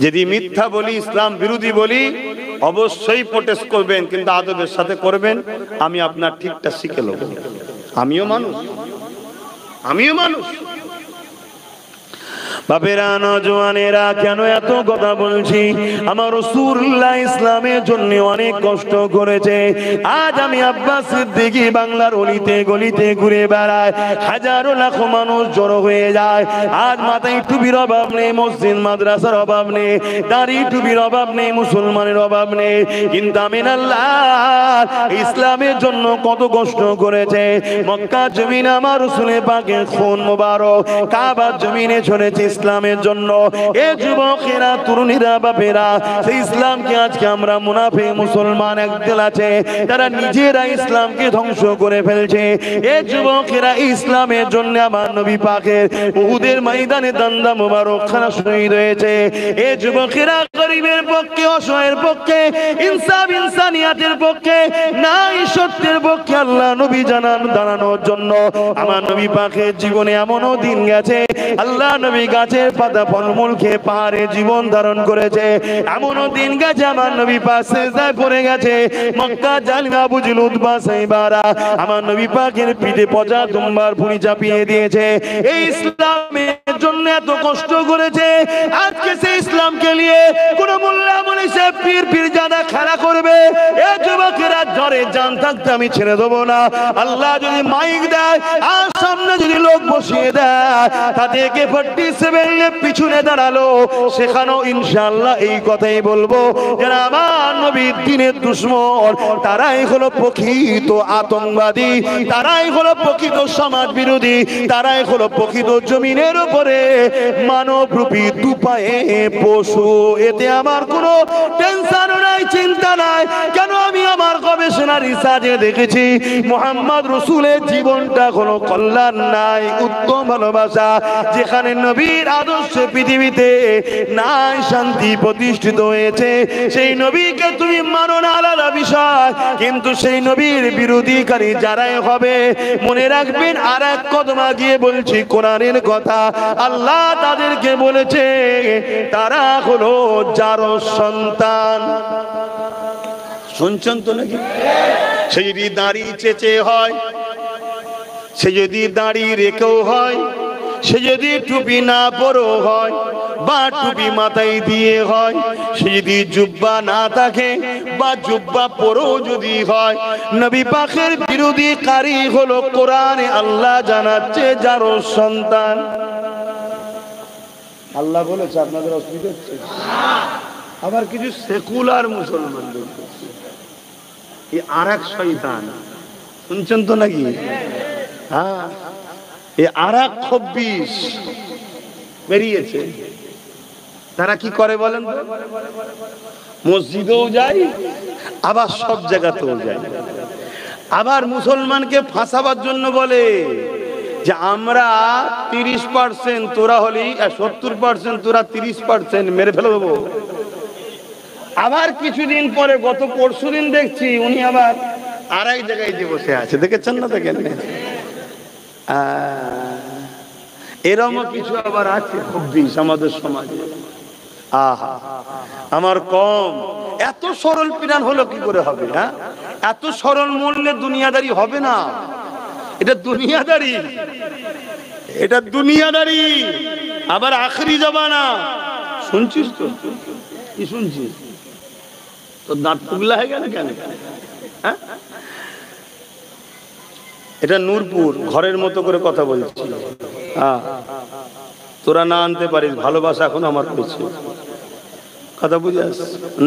যদি মিথ্যা বলি, ইসলাম বিরোধী বলি, অবশ্যই প্রোটেস্ট করবেন, কিন্তু আদবের সাথে করবেন। আমি আপনার ঠিকটা শিখে নেব, আমিও মানুষ। বাপেরা, নওজওয়ানেরা, কেন এত কথা বলছি? আমার রাসূলুল্লাহ ইসলামের জন্য অনেক কষ্ট করেছে। আজ আমি আব্বাস সিদ্দিকী বাংলার অলিতে গলিতে ঘুরে বেড়ায়, হাজারো লাখো মানুষ জড়ো হয়ে যায়। আজ মাথায় টুপির অভাব নেই, মসজিদ মাদ্রাসার অভাব নেই, দাড়ি টুপির অভাব নেই, মুসলমানের অভাব নেই, কিন্তু আমিন আল্লাহ ইসলামের জন্য কত কষ্ট করেছে। মক্কা জমিন আমার রাসূলের পাকের খুন মোবারক, কাবার জমিনে ঝরেছে ইসলামের জন্য। এ যুবকেরা, তরুণীরা, বাপেরা, সেই ইসলামকে আজকে আমরা মুনাফিক মুসলমান একদল আছে তারা নিজেরা ইসলামকে ধ্বংস করে ফেলছে। এ যুবকেরা, ইসলামের জন্য আমার নবী পাকের উহুদের ময়দানে দান্দা মোবারক খানা শহীদ হয়েছে। এ যুবকেরা, গরিবের পক্ষে, অসহায়ের পক্ষে, ইনসাফ ইনসানিয়াতের পক্ষে, নাই সত্যের পক্ষে আল্লাহ নবী জানান দাঁড়ানোর জন্য আমার নবী পাকের জীবনে এমনও দিন গেছে আল্লাহ নবী গাছের পাতা ফলমূল খেয়ে পাহাড়ে জীবন ধারণ করেছে। এমনও দিন গেছে আমার নবী পাক সিজদায় পড়ে গেছে। মক্কা জালিম আবু জেহেল উতবা সাইবারা আমার নবী পাকের পিঠে পচা দুম্বার ভুঁড়ি চাপিয়ে দিয়েছে। এই ইসলামের জন্য এত কষ্ট করেছে। আজকে সেই ইসলামকে নিয়ে কোন মোল্লা মৌলভী সাহেব পীর পীরজাদা খেলা করবে, এ যুবকেরা জ্বরে জান থাকতে আমি ছেড়ে দেবো না। আল্লাহ যদি মাইক দেয় আর সামনে যদি লোক বসিয়ে দেয়, তাদেরকে 47 পিছনে দাঁড়ালো, সেখানেও ইনশাআল্লাহ এই কথাই বলবো, যারা আমার নবীর দ্বীনের দুশমন তারাই হলো প্রকৃত আতঙ্কবাদী, তারাই হলো প্রকৃত সমাজ বিরোধী, তারাই হলো প্রকৃত জমিনের উপরে মানবরূপী দুপায়ে পশু। এতে আমার কোনো টেনশন নাই, চিন্তা নাই। কেন? আমি আমার গবেষণা রিসার্চে দেখেছি মুহাম্মদ রাসূলের জীবনটা কোনো কল্যাণ নাই, উত্তম ভালোবাসা। যেখানে নবীর আদর্শে পৃথিবীতে নাই শান্তি প্রতিষ্ঠিত হয়েছে, সেই নবীকে তুমি মানো না আলাদা বিষয়, কিন্তু সেই নবীর বিরোধীকারী যারাই হবে, মনে রাখবেন আর এক কদম গিয়ে বলছি কোরআনের কথা, আল্লাহ তাদেরকে বলেছে তারা হলো যার সন্তান। শুনছেন তো নাকি? সে যদি দাড়ি চেঁচে হয়, সে যদি দাড়ি রেখেও হয়, সে যদি টুপি না পরো হয় বা টুপি মাথায় দিয়ে হয়, সে যদি জুব্বা না থাকে বা জুব্বা পরো যদি হয়, নবী পাকের বিরোধীকারী হলো কোরআনে আল্লাহ জানাচ্ছে যার সন্তান। আল্লাহ বলেছে, আপনাদের অসুবিধা হচ্ছে? আবার কিছু সেকুলার মুসলমান এই আর এক শয়তান, শুনছেন তো নাকি? হ্যাঁ, এই আর এক 26 বেরিয়েছে। তারা কি করে বলেন তো? মসজিদেও যায়, আবার সব জায়গাতেও যায়। আবার মুসলমানকে ফাঁসাবার জন্য বলে যে আমরা 30%, তোরা হলি 70%, তোরা 30%, মেরে ফেলে দেবো। আবার কিছুদিন পরে, গত পরশুদিন দেখছি উনি আবার আর এক জায়গায় যে বসে আছে, দেখেছেন না? দেখেন এরকম কিছু আবার আছে 26 আমাদের সমাজে। আহা, আমার কম এত সরল পিরান হলো কি করে হবে? হ্যাঁ, এত সরল মূল্যে দুনিয়াদারি হবে না। এটা দুনিয়াদারি, এটা দুনিয়াদারি, আবার আখেরি জামানা। শুনছিস তো? কি শুনছিস? তো দাঁত পুগলা হয়ে গেল কেন? হ্যাঁ, এটা নূরপুর, ঘরের মতো করে কথা বলছি। হ্যাঁ, তোরা না আনতে পারিস, ভালোবাসা এখন আমার পেয়েছে, কথা বুঝাস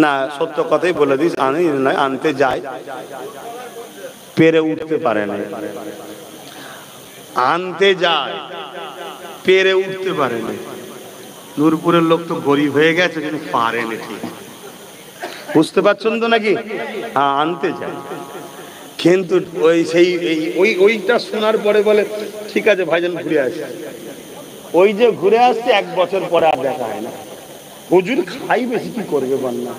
না? সত্য কথাই বলে দিস, আনি না, আনতে যায়, পেরে উঠতে পারে না। আনতে যায়, পেরে উঠতে পারে না। নূরপুরের লোক তো গরিব হয়ে গেছে, কিন্তু পারে না। ঠিক বুঝতে পারছেন তো নাকি? হ্যাঁ, আনতে যায়, কিন্তু ওই সেই ওইটা শোনার পরে বলে ঠিক আছে ভাইজান ঘুরে আসে। ওই যে ঘুরে আসছে, 1 বছর পরে আর দেখা হয় না। হুজুর খাই বেশি, কি করবে বান্না?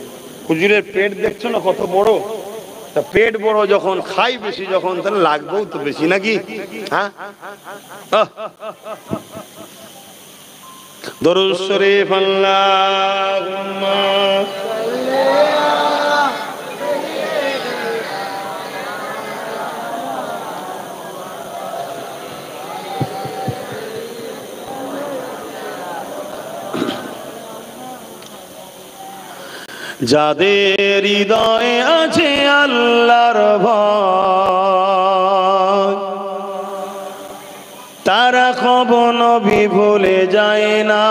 হুজুরের পেট দেখছো না কত বড়? তা পেট বড় যখন, খাই বেশি যখন, তাহলে লাগবেও তো বেশি নাকি? হ্যাঁ, দরুদ শরীফ আল্লাহুম্মা যাদের হৃদয়ে আছে আল্লাহর ভয়, তারা কবো নবী ভুলে যায় না।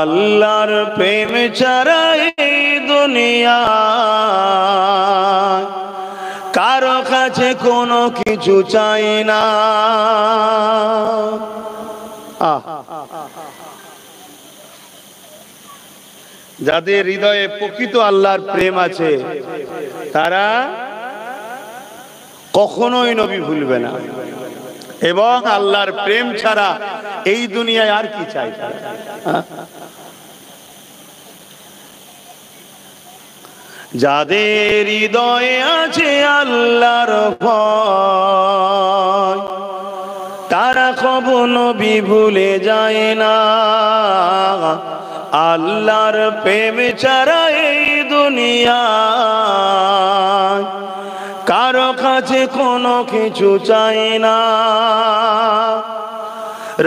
আল্লাহর প্রেম ছাড়া এই দুনিয়া কারো কাছে কোনো কিছু চাই না। যাদের হৃদয়ে প্রকৃত আল্লাহর প্রেম আছে তারা কখনোই নবী ভুলবে না, এবং আল্লাহর প্রেম ছাড়া এই দুনিয়ায় আর কি চাই। যাদের হৃদয়ে আছে আল্লাহর ভয়, তারা কবো নবী ভুলে যায় না। আল্লাহর প্রেম ছাড়া এই দুনিয়া কারো কাছে কোনো কিছু চাই না।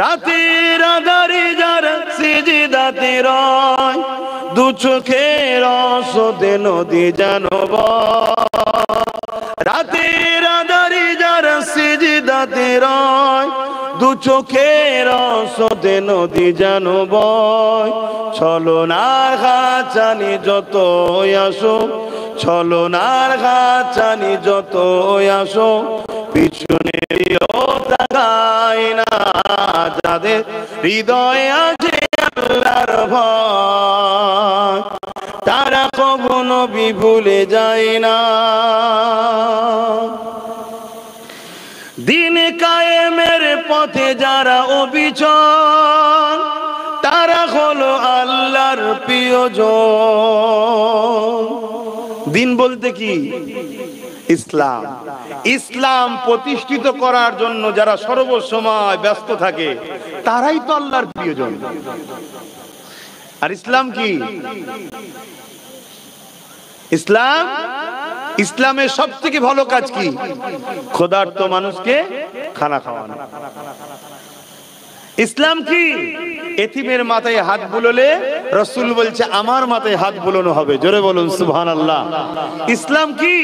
রাতের আঁধারে যারা সিজদাতে রয়, দু চোখের অসদে নদী যেন বয়। রাতের আঁধারে যারা সিজদাতে রয়, দু চোখের অসদে নদী যেন বয়। ছলনার ঘাচানি যত আসো, ছলনার ঘাচানি যত আসো, পিছনে তাকায় না। যাদের হৃদয়ে আছে আল্লাহর ভয়, তারা কবো নবী ভুলে যায় না। দিন কায়েমের পথে যারা অবিচল, তারা হলো আল্লাহর প্রিয়জন। দিন বলতে কি? ইসলাম। ইসলাম প্রতিষ্ঠিত করার জন্য যারা সর্বসময় ব্যস্ত থাকে তারাই তো আল্লাহর প্রিয়জন। আর ইসলাম কি? ইসলাম, ইসলামের সব থেকে ভালো কাজ কি? ক্ষুধার্ত মানুষকে খানা খাওয়ানো। ইসলাম কি? এতিমের মাথায় হাত বুলোলে রাসূল বলছে আমার মাথায় হাত বুলোনো হবে। জোরে বলুন সুবহানাল্লাহ। ইসলাম কি?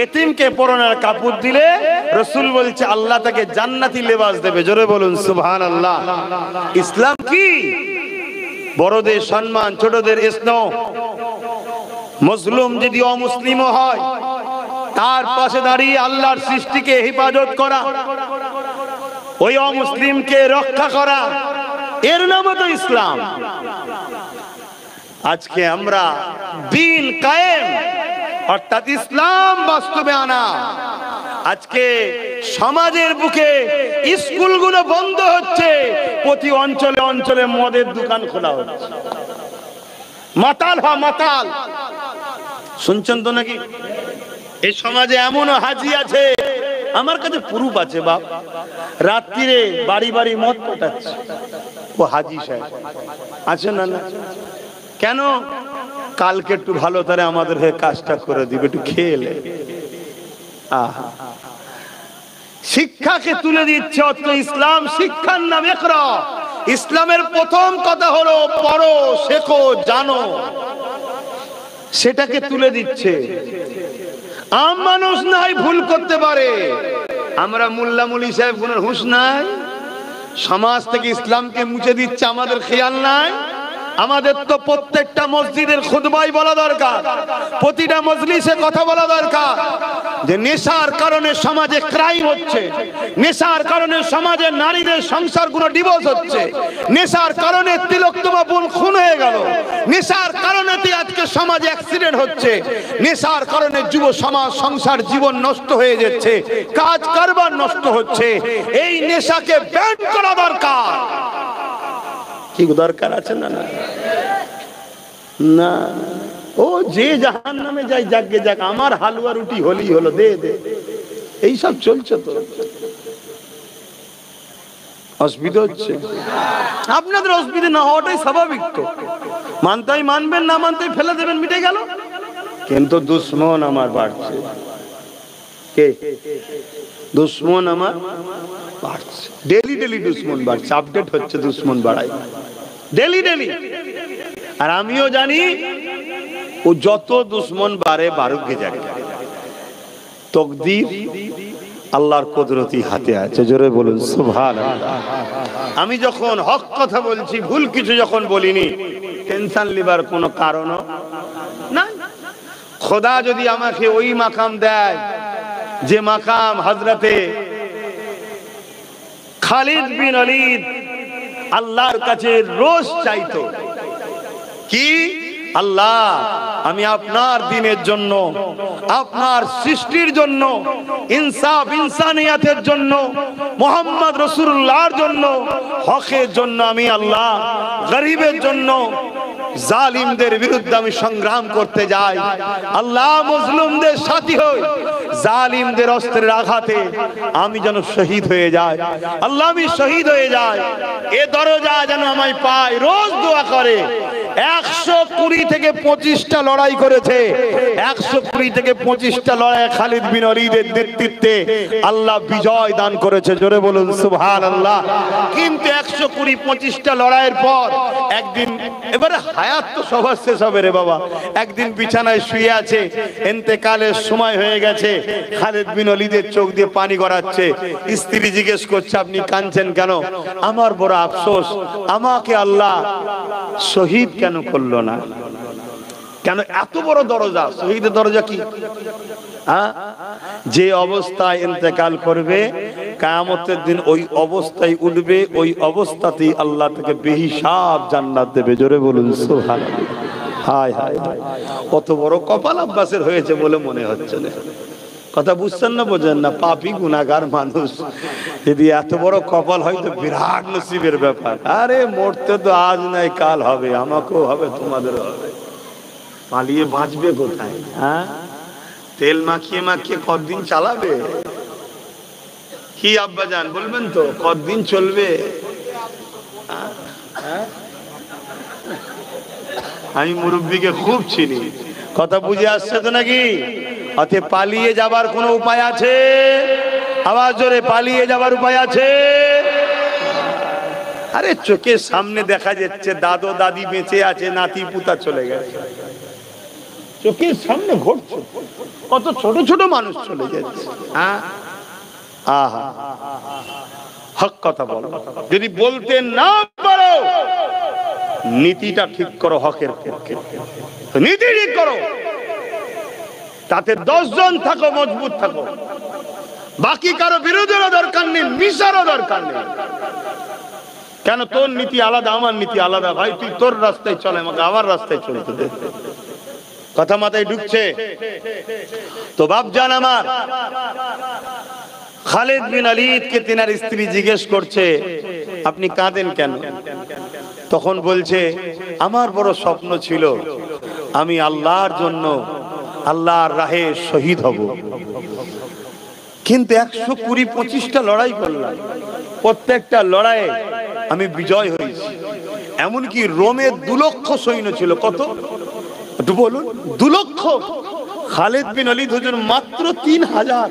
এতিমকে পরনের কাপড় দিলে রাসূল বলছে আল্লাহ তাকে জান্নাতি লেবাস দেবে। জোরে বলুন সুবহানাল্লাহ। ইসলাম কি? বড়দের সম্মান, ছোটদের স্নেহ, মুসলিম যদি অমুসলিমও হয় তার পাশে দাঁড়িয়ে আল্লাহর সৃষ্টিকে হেফাজত করা, ওই অমুসলিমকে রক্ষা করা, এর নাম তো ইসলাম। আজকে আমরা দিন কায়েম অর্থাৎ ইসলাম বাস্তবে আনা। আজকে সমাজের বুকে স্কুলগুলো বন্ধ হচ্ছে, প্রতি অঞ্চলে অঞ্চলে মদের দোকান খোলা হচ্ছে। মাতাল মাতাল শুনছেন তো নাকি? এই সমাজে এমনও হাজি আছে, আমার কাছে প্রুফ আছে বাপ, রাত্রিরে বাড়ি বাড়ি মদ পটাচ্ছে। ও হাজি সাহেব আছে না? না কেন? কালকে একটু ভালো তারে আমাদের হয়ে কাজটা করে দিবে, একটু খেলে। আহা, শিক্ষাকে তুলে দিচ্ছে। অত ইসলাম শিক্ষার নাম ইকরা। ইসলামের প্রথম কথা হলো পড়ো, শেখো, জানো, সেটাকে তুলে দিচ্ছে। আম মানুষ নাই, ভুল করতে পারে। আমরা মোল্লা মুলি সাহেব গুনের হুঁশ নাই, সমাজ থেকে ইসলামকে মুছে দিচ্ছে, আমাদের খেয়াল নাই। আমাদের তো প্রত্যেকটা মসজিদের খুতবায় বলা দরকার, প্রতিটা মজলিসে কথা বলা দরকার যে নেশার কারণে সমাজে ক্রাইম হচ্ছে, নেশার কারণে সমাজে নারীদের সংসারগুলো ডিভোর্স হচ্ছে, নেশার কারণে তিলোত্তমা বোন খুন হয়ে গেল, নেশার কারণে আজকে সমাজে অ্যাক্সিডেন্ট হচ্ছে, নেশার কারণে যুব সমাজ সংসার জীবন নষ্ট হয়ে যাচ্ছে, কাজ কারবার নষ্ট হচ্ছে। এই নেশাকে ব্যান করা দরকার। কি দরকার আছে? না না না, ও যে জাহান্নামে যায় যাকে যাক, আমার হালুয়া রুটি হলেই হলো, দে দে, এই সব চলছে। তো অসুবিধা হচ্ছে, আপনাদের অসুবিধা না হওয়াটাই স্বাভাবিক। তো মানতেই মানবেন, না মানতেই ফেলে দেবেন, মিটে গেল। কিন্তু দুশ্মন আমার বাড়ছে। কে দুশ্মন? আমার বাড়ছে, ডেলি ডেলি দুশ্মন বাড়ছে, আপডেট হচ্ছে, দুশ্মন বাড়াই ডেলি ডেলি। আর আমিও জানি ও যত দুশ্মন বারে বারুকে যাবে, তকদির আল্লাহর কুদরতি হাতে আছে। জোরে বলুন সুবহানাল্লাহ। আমি যখন হক কথা বলছি, ভুল কিছু যখন বলিনি, টেনশন লিবার কোনো কারণও না। খোদা যদি আমাকে ওই মাকাম দেয় যে মাকাম হযরতে খালিদ বিন ওলীদ আল্লাহর কাছে রোজ চাইতো, কি আল্লাহ আমি আপনার দ্বীনের জন্য, আপনার সৃষ্টির জন্য, ইনসাফ ইনসানিয়াতের জন্য, মুহাম্মদ রাসূলুল্লাহর জন্য, হকের জন্য আমি আল্লাহ গরিবের জন্য, জালিমদের বিরুদ্ধে আমি সংগ্রাম করতে যাই। আল্লাহ মজলুমদের সাথী হই, জালিমদের অস্ত্রের আঘাতে আমি যেন শহীদ হয়ে যাই। আল্লাহ আমি শহীদ হয়ে যাই, এ দরজা যেন আমায় পায়। রোজ দোয়া করে। 120 থেকে 25টা লড়াই করেছে। 120 থেকে 25টা লড়াই খালিদ বিন ওলীদের নেতৃত্বে আল্লাহ বিজয় দান করেছে। জোরে বলুন সুবহানাল্লাহ। কিন্তু 120-25টা লড়াইয়ের পর একদিন, এবারে হায়াত তো সবার শেষ হবে রে বাবা, একদিন বিছানায় শুয়ে আছে, ইন্তেকালের সময় হয়ে গেছে। খালিদ বিন ওলীদের চোখ দিয়ে পানি গড়াচ্ছে। স্ত্রী জিজ্ঞেস করছে আপনি কাঁদছেন কেন? আমার বড় আফসোস, আমাকে আল্লাহ শহীদ কেন করলো না? কেন এত বড় দরজা, শহীদের দরজা কি? যে অবস্থায় ইন্তেকাল করবে কিয়ামতের দিন ওই অবস্থায় উঠবে, ওই অবস্থাতেই আল্লাহ তাকে বেহিসাব জান্নাত দেবে। জোরে বলুন সুবহানাল্লাহ। হায় হায়, কত বড় কপাল আব্বাসের হয়েছে বলে মনে হচ্ছে না। কথা বুঝছেন না, বোঝেন না? পাপী গুনাহগার মানুষ, যদি এত বড় কপাল হয় তো বিরাট নসিবের ব্যাপার। আরে মরতে তো আজ নাই কাল হবে, আমাকেও হবে, তোমাদেরও হবে। পালিয়ে বাঁচবে কোথায়? তেল মাখিয়ে মাখিয়ে কতদিন চালাবে? কি আব্বা জান বলবেন তো, কতদিন চলবে? আমি মুরব্বীকে খুব চিনি, কথা বুঝে আসছে তো নাকি? অতএব পালিয়ে যাবার কোনো উপায় আছে? আওয়াজ জোরে, পালিয়ে যাবার উপায় আছে? আরে চোখের সামনে দেখা যাচ্ছে দাদু দাদি বেঁচে আছে, নাতি পুতা চলে গেছে, চোখের সামনে ঘটছে, কত ছোট ছোট মানুষ চলে যাচ্ছে। আহা, হক কথা বলো। যদি বলতে না পারো, নীতিটা ঠিক করো, হকের পক্ষে নীতি ঠিক করো, তাতে 10 জন থাকো, মজবুত থাকো। বাকি কারো বিরোধেরও দরকার নেই, মিশারও দরকার নেই। কেন? তোর নীতি আলাদা, আমার নীতি আলাদা। ভাই তুই তোর রাস্তায় চলে, আমাকে আমার রাস্তায় চলতে দে। কথা মাথায় ঢুকছে তো? বাপজান আমার, খালিদ বিন ওলীদকে তিনার স্ত্রী জিজ্ঞেস করছে আপনি কাঁদেন কেন? তখন বলছে আমার বড় স্বপ্ন ছিল আমি আল্লাহর জন্য, আল্লাহর রাহে শহীদ হব, কিন্তু 120-25টা লড়াই করলাম, প্রত্যেকটা লড়াইয়ে আমি বিজয় হয়েছি। এমনকি রোমের 2 লক্ষ সৈন্য ছিল। কত? একটু বলুন। 2 লক্ষ। খালিদ বিন ওলীদ হুজুর মাত্র 3000।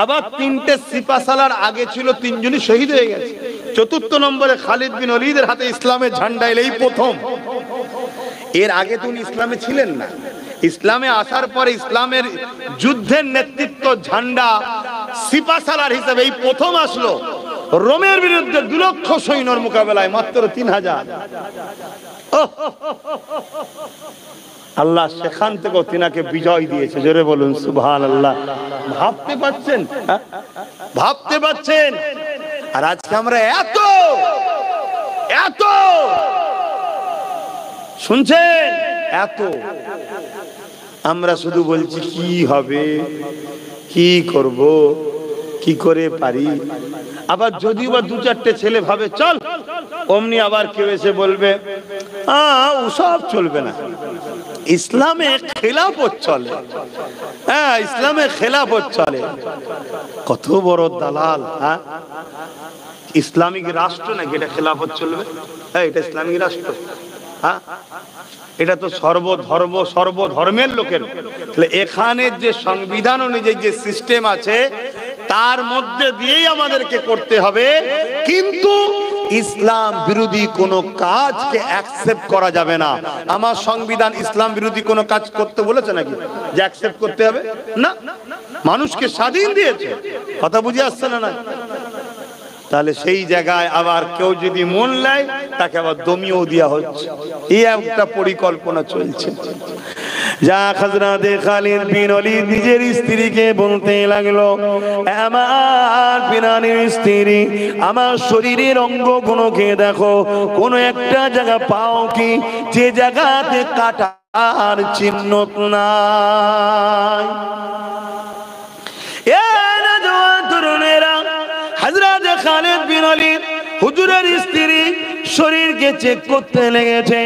আবার 3টে সিপাহসালার আগে ছিল 3 জনই শহীদ হয়ে গেছে। 4র্থ নম্বরে খালিদ বিন ওলীদের হাতে ইসলামের ঝান্ডা এলো, এই প্রথম। এর আগে তো উনি ইসলামে ছিলেন না। ইসলামে আসার পরে ইসলামের যুদ্ধের নেতৃত্ব ঝান্ডা সিপাহসালার হিসেবে এই প্রথম আসলো। রোমের বিরুদ্ধে 2 লক্ষ সৈন্যর মোকাবেলায় মাত্র 3000। আল্লাহ সেখান থেকে তিনাকে বিজয় দিয়েছে। জোরে বলুন সুবহানাল্লাহ। ভাবতে পারছেন? ভাবতে পারছেন? আর আজকে আমরা এত এত শুনছেন, এত আমরা শুধু বলছি কি হবে, কি করব, কি করে পারি। আবার যদিও বা 2-4টে ছেলে ভাবে চল, অমনি আবার কেউ এসে বলবে ওসব চলবে না, ইসলামে খেলাফত চলে। হ্যাঁ, ইসলামে খেলাফত চলে। কত বড় দালাল! হ্যাঁ, ইসলামিক রাষ্ট্র নাকি এটা খেলাফত চলবে? হ্যাঁ, এটা ইসলামিক রাষ্ট্র? হ্যাঁ, এটা তো সর্বধর্মের লোকের। এখানে যে সংবিধান অনুযায়ী যে সিস্টেম আছে তার মধ্যে দিয়েই আমাদেরকে করতে হবে। কিন্তু ইসলাম বিরোধী কোনো কাজকে অ্যাকসেপ্ট করা যাবে না। আমার সংবিধান ইসলাম বিরোধী কোনো কাজ করতে বলেছে নাকি যে অ্যাকসেপ্ট করতে হবে? না, মানুষকে স্বাধীন দিয়েছে। কথা বুঝে আসছে না? না, তাহলে সেই জায়গায় আবার কেউ যদি মন নেয় তাকে আবার দমিয়েও দেওয়া হচ্ছে। এই একটা পরিকল্পনা চলছে। যা হযরতে খালিদ বিন ওয়ালিদ নিজের স্ত্রীকে বলতে লাগলো, আমার প্রাণের স্ত্রী, আমার শরীরের অঙ্গগুলোকে দেখো, কোন একটা জায়গা পাও কি যে জায়গাতে কাটার চিহ্ন নাই? এ নওজোয়ান তরুণেরা, হযরতে খালিদ বিন ওয়ালিদ হুজুরের স্ত্রী শরীরকে চেক করতে লেগেছে।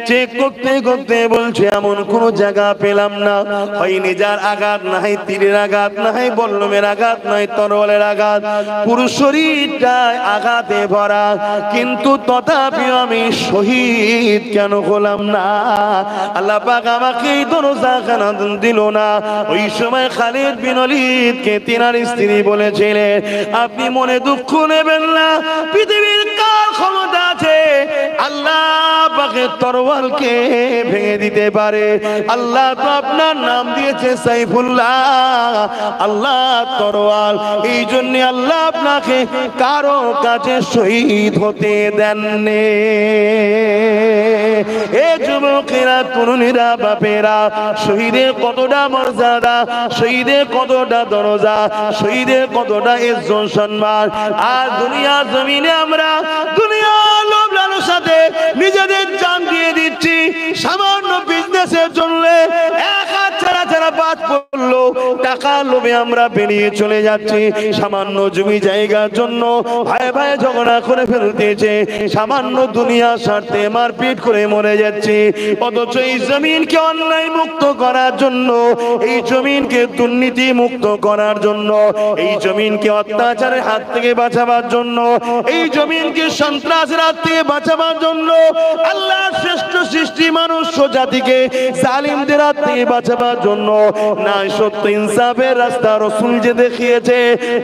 চেক করতে করতে বলছে এমন কোন জায়গা পেলাম না, হয় নেজার আঘাত, না হয় তীরের আঘাত, না হয় বল্লমের আঘাত, নয় তরোয়ালের আঘাত, পুরো শরীরটায় আঘাতে ভরা, কিন্তু তথাপিও আমি শহীদ কেন হলাম না? আল্লাহ পাক আমাকে এই দরজা কেন দিল না? ওই সময় খালিদ বিন ওয়ালিদকে তিনার স্ত্রী বলেছিলেন, আপনি মনে দুঃখ নেবেন না, পৃথিবীর কার ক্ষমতা আছে আল্লাহ পাকের তরোয়ালকে ভেঙে দিতে পারে? আল্লাহ তো আপনার নাম দিয়েছে সাইফুল্লাহ, আল্লাহ তরোয়াল। এই জন্য আল্লাহ আপনাকে কারো কাছে শহীদ হতে দেননি। এ যুবকেরা, তরুণীরা, বাপেরা, শহীদের কতটা মর্যাদা, শহীদের কতটা দরজা, শহীদের কতটা ইজ্জত সম্মান। আর দুনিয়া জমিনে আমরা দুনিয়া লোভ লালসাতে নিজেদের জান দিয়ে দিচ্ছি। সামান্য বিজনেসের জন্য এক হাত ছাড়া ছাড়া বাদ পড়লো, টাকা লোভে আমরা বেরিয়ে চলে যাচ্ছি। সামান্য জমি জায়গার জন্য ভাই ভাই ঝগড়া করে ফেলতেছে, সামান্য দুনিয়া স্বার্থে মারপিট করে মরে যাচ্ছে। অথচ এই জমিনকে অন্যায় মুক্ত করার জন্য, এই জমিনকে দুর্নীতি মুক্ত করার জন্য, এই জমিনকে অত্যাচারের হাত থেকে বাঁচাবার জন্য, এই জমিনকে সন্ত্রাসের হাত থেকে বাঁচাবার জন্য, আল্লাহর শ্রেষ্ঠ সৃষ্টি মানুষ জাতিকে জালিমদের হাত থেকে বাঁচাবার জন্য ন্যায় সত্য ইনসাফের রাস্তা রাসূল যে দেখিয়েছে,